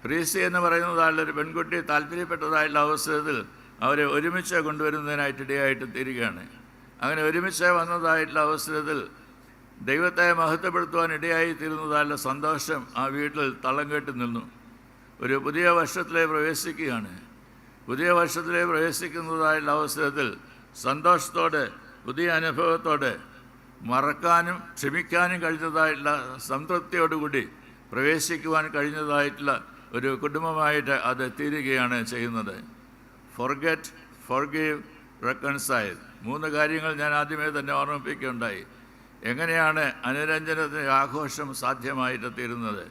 പ്രീസി എന്ന് പറയുന്നതായുള്ളൊരു പെൺകുട്ടി താല്പര്യപ്പെട്ടതായുള്ള അവസരത്തിൽ അവരെ ഒരുമിച്ച് കൊണ്ടുവരുന്നതിനായിട്ട് ഇടയായിട്ട് തീരുകയാണ്. അങ്ങനെ ഒരുമിച്ച് വന്നതായിട്ടുള്ള അവസരത്തിൽ ദൈവത്തെ മഹത്വപ്പെടുത്തുവാൻ ഇടയായി തീരുന്നതായുള്ള സന്തോഷം ആ വീട്ടിൽ തളം കെട്ടി നിന്നു. ഒരു പുതിയ വർഷത്തിലെ പ്രവേശിക്കുകയാണ്. പുതിയ വർഷത്തിലെ പ്രവേശിക്കുന്നതായുള്ള അവസരത്തിൽ സന്തോഷത്തോടെ, പുതിയ അനുഭവത്തോടെ, മറക്കാനും ക്ഷമിക്കാനും കഴിഞ്ഞതായിട്ടുള്ള സംതൃപ്തിയോടുകൂടി പ്രവേശിക്കുവാൻ കഴിഞ്ഞതായിട്ടുള്ള ഒരു കുടുംബമായിട്ട് അത് തീരുകയാണ് ചെയ്യുന്നത്. Forget, forgive, reconcile. 3 കാര്യങ്ങൾ ഞാൻ ആദ്യമേ തന്നെ ഓർമ്മിപ്പിക്കുകയുണ്ടായി. എങ്ങനെയാണ് അനുരഞ്ജനത്തിൻ്റെ ആഘോഷം സാധ്യമായിട്ട് തീരുന്നത്?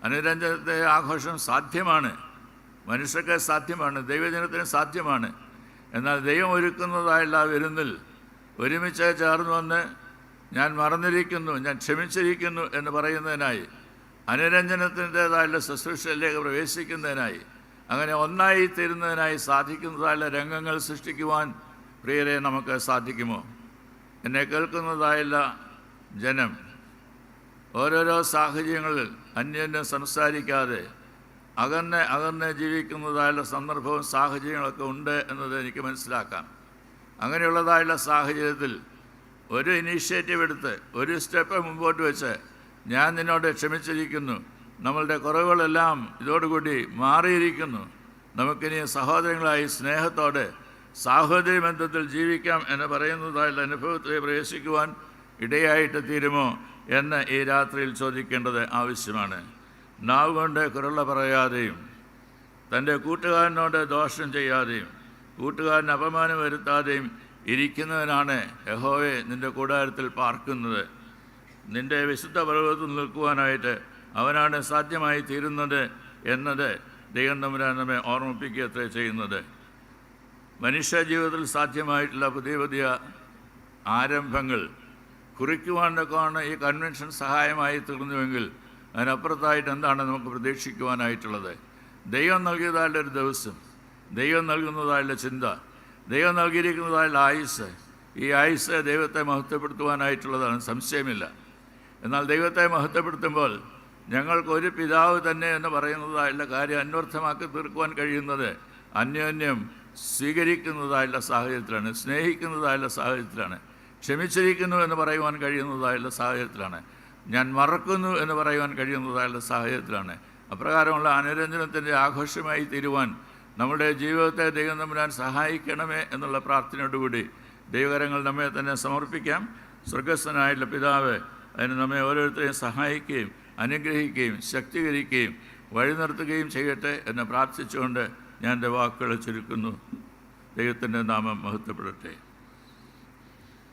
അനുരഞ്ജനത്തിൻ്റെ ആഘോഷം സാധ്യമാണ്, മനുഷ്യർക്ക് സാധ്യമാണ്, ദൈവജനത്തിന് സാധ്യമാണ്. എന്നാൽ ദൈവം ഒരുക്കുന്നതായുള്ള വിരുന്നിൽ ഒരുമിച്ച് ചേർന്ന് വന്ന് ഞാൻ മറന്നിരിക്കുന്നു, ഞാൻ ക്ഷമിച്ചിരിക്കുന്നു എന്ന് പറയുന്നതിനായി, അനുരഞ്ജനത്തിൻ്റേതായുള്ള ശുശ്രൂഷയിലേക്ക് പ്രവേശിക്കുന്നതിനായി, അങ്ങനെ ഒന്നായി തീരുന്നതിനായി സാധിക്കുന്നതായുള്ള രംഗങ്ങൾ സൃഷ്ടിക്കുവാൻ പ്രിയരെ നമുക്ക് സാധിക്കുമോ? എന്നെ കേൾക്കുന്നതായുള്ള ജനം ഓരോരോ സാഹചര്യങ്ങളിൽ അന്യോന്യം സംസാരിക്കാതെ അകന്നെ ജീവിക്കുന്നതായുള്ള സന്ദർഭവും സാഹചര്യങ്ങളൊക്കെ ഉണ്ട് എന്നത് എനിക്ക് മനസ്സിലാക്കാം. അങ്ങനെയുള്ളതായുള്ള സാഹചര്യത്തിൽ ഒരു ഇനീഷ്യേറ്റീവ് എടുത്ത് ഒരു സ്റ്റെപ്പ് മുമ്പോട്ട് വെച്ച് ഞാൻ നിന്നോട് ക്ഷമിച്ചിരിക്കുന്നു, നമ്മളുടെ കുറവുകളെല്ലാം ഇതോടുകൂടി മാറിയിരിക്കുന്നു, നമുക്കിനി സഹോദരങ്ങളായി സ്നേഹത്തോടെ സാഹോദര്യ ബന്ധത്തിൽ ജീവിക്കാം എന്ന് പറയുന്നതായുള്ള അനുഭവത്തെ പ്രവേശിക്കുവാൻ ഇടയായിട്ട് തീരുമോ എന്ന് ഈ രാത്രിയിൽ ചോദിക്കേണ്ടത് ആവശ്യമാണ്. നാവ് കൊണ്ട് കുരള പറയാതെയും തൻ്റെ കൂട്ടുകാരനോട് ദോഷം ചെയ്യാതെയും കൂട്ടുകാരന് അപമാനം വരുത്താതെയും ഇരിക്കുന്നവനാണ് യഹോവേ നിൻ്റെ കൂടാരത്തിൽ പാർക്കുന്നത്. നിൻ്റെ വിശുദ്ധ പർവ്വതത്തിൽ നിൽക്കുവാനായിട്ട് അവനാണ് സാധ്യമായി തീരുന്നത് എന്നത് ദൈവം തമ്പുരാൻ നമ്മെ ഓർമ്മിപ്പിക്കുകയത്രേ ചെയ്യുന്നത്. മനുഷ്യ ജീവിതത്തിൽ സാധ്യമായിട്ടുള്ള പുതിയ പുതിയ ആരംഭങ്ങൾ കുറിക്കുവാനൊക്കെയാണ് ഈ കൺവെൻഷൻ സഹായമായി തീർന്നുവെങ്കിൽ അതിനപ്പുറത്തായിട്ട് എന്താണ് നമുക്ക് പ്രതീക്ഷിക്കുവാനായിട്ടുള്ളത്? ദൈവം നൽകിയതായുള്ളൊരു ദിവസം, ദൈവം നൽകുന്നതായുള്ള ചിന്ത, ദൈവം നൽകിയിരിക്കുന്നതായുള്ള ആയുസ്, ഈ ആയുസ് ദൈവത്തെ മഹത്വപ്പെടുത്തുവാനായിട്ടുള്ളതാണ്, സംശയമില്ല. എന്നാൽ ദൈവത്തെ മഹത്വപ്പെടുത്തുമ്പോൾ ഞങ്ങൾക്ക് ഒരു പിതാവ് തന്നെ എന്ന് പറയുന്നതായുള്ള കാര്യം അന്വർത്ഥമാക്കി തീർക്കുവാൻ കഴിയുന്നത് അന്യോന്യം സ്വീകരിക്കുന്നതായുള്ള സാഹചര്യത്തിലാണ്, സ്നേഹിക്കുന്നതായുള്ള സാഹചര്യത്തിലാണ്, ക്ഷമിച്ചിരിക്കുന്നു എന്ന് പറയുവാൻ കഴിയുന്നതായുള്ള സാഹചര്യത്തിലാണ്, ഞാൻ മറക്കുന്നു എന്ന് പറയുവാൻ കഴിയുന്നതായുള്ള സാഹചര്യത്തിലാണ്. അപ്രകാരമുള്ള അനുരഞ്ജനത്തിൻ്റെ ആഘോഷമായി തീരുവാൻ നമ്മുടെ ജീവിതത്തെ ദൈവം തമ്പുരാൻ സഹായിക്കണമേ എന്നുള്ള പ്രാർത്ഥനയോടുകൂടി ദൈവകരങ്ങൾ നമ്മെ തന്നെ സമർപ്പിക്കാം. സ്വർഗസ്ഥനായിട്ടുള്ള പിതാവ് അതിന് നമ്മെ ഓരോരുത്തരെയും സഹായിക്കുകയും അനുഗ്രഹിക്കുകയും ശക്തീകരിക്കുകയും വഴി നിർത്തുകയും ചെയ്യട്ടെ എന്ന് പ്രാർത്ഥിച്ചുകൊണ്ട് ഞാൻ എൻ്റെ വാക്കുകൾ ചുരുക്കുന്നു. ദൈവത്തിൻ്റെ നാമം മഹത്വപ്പെടട്ടെ.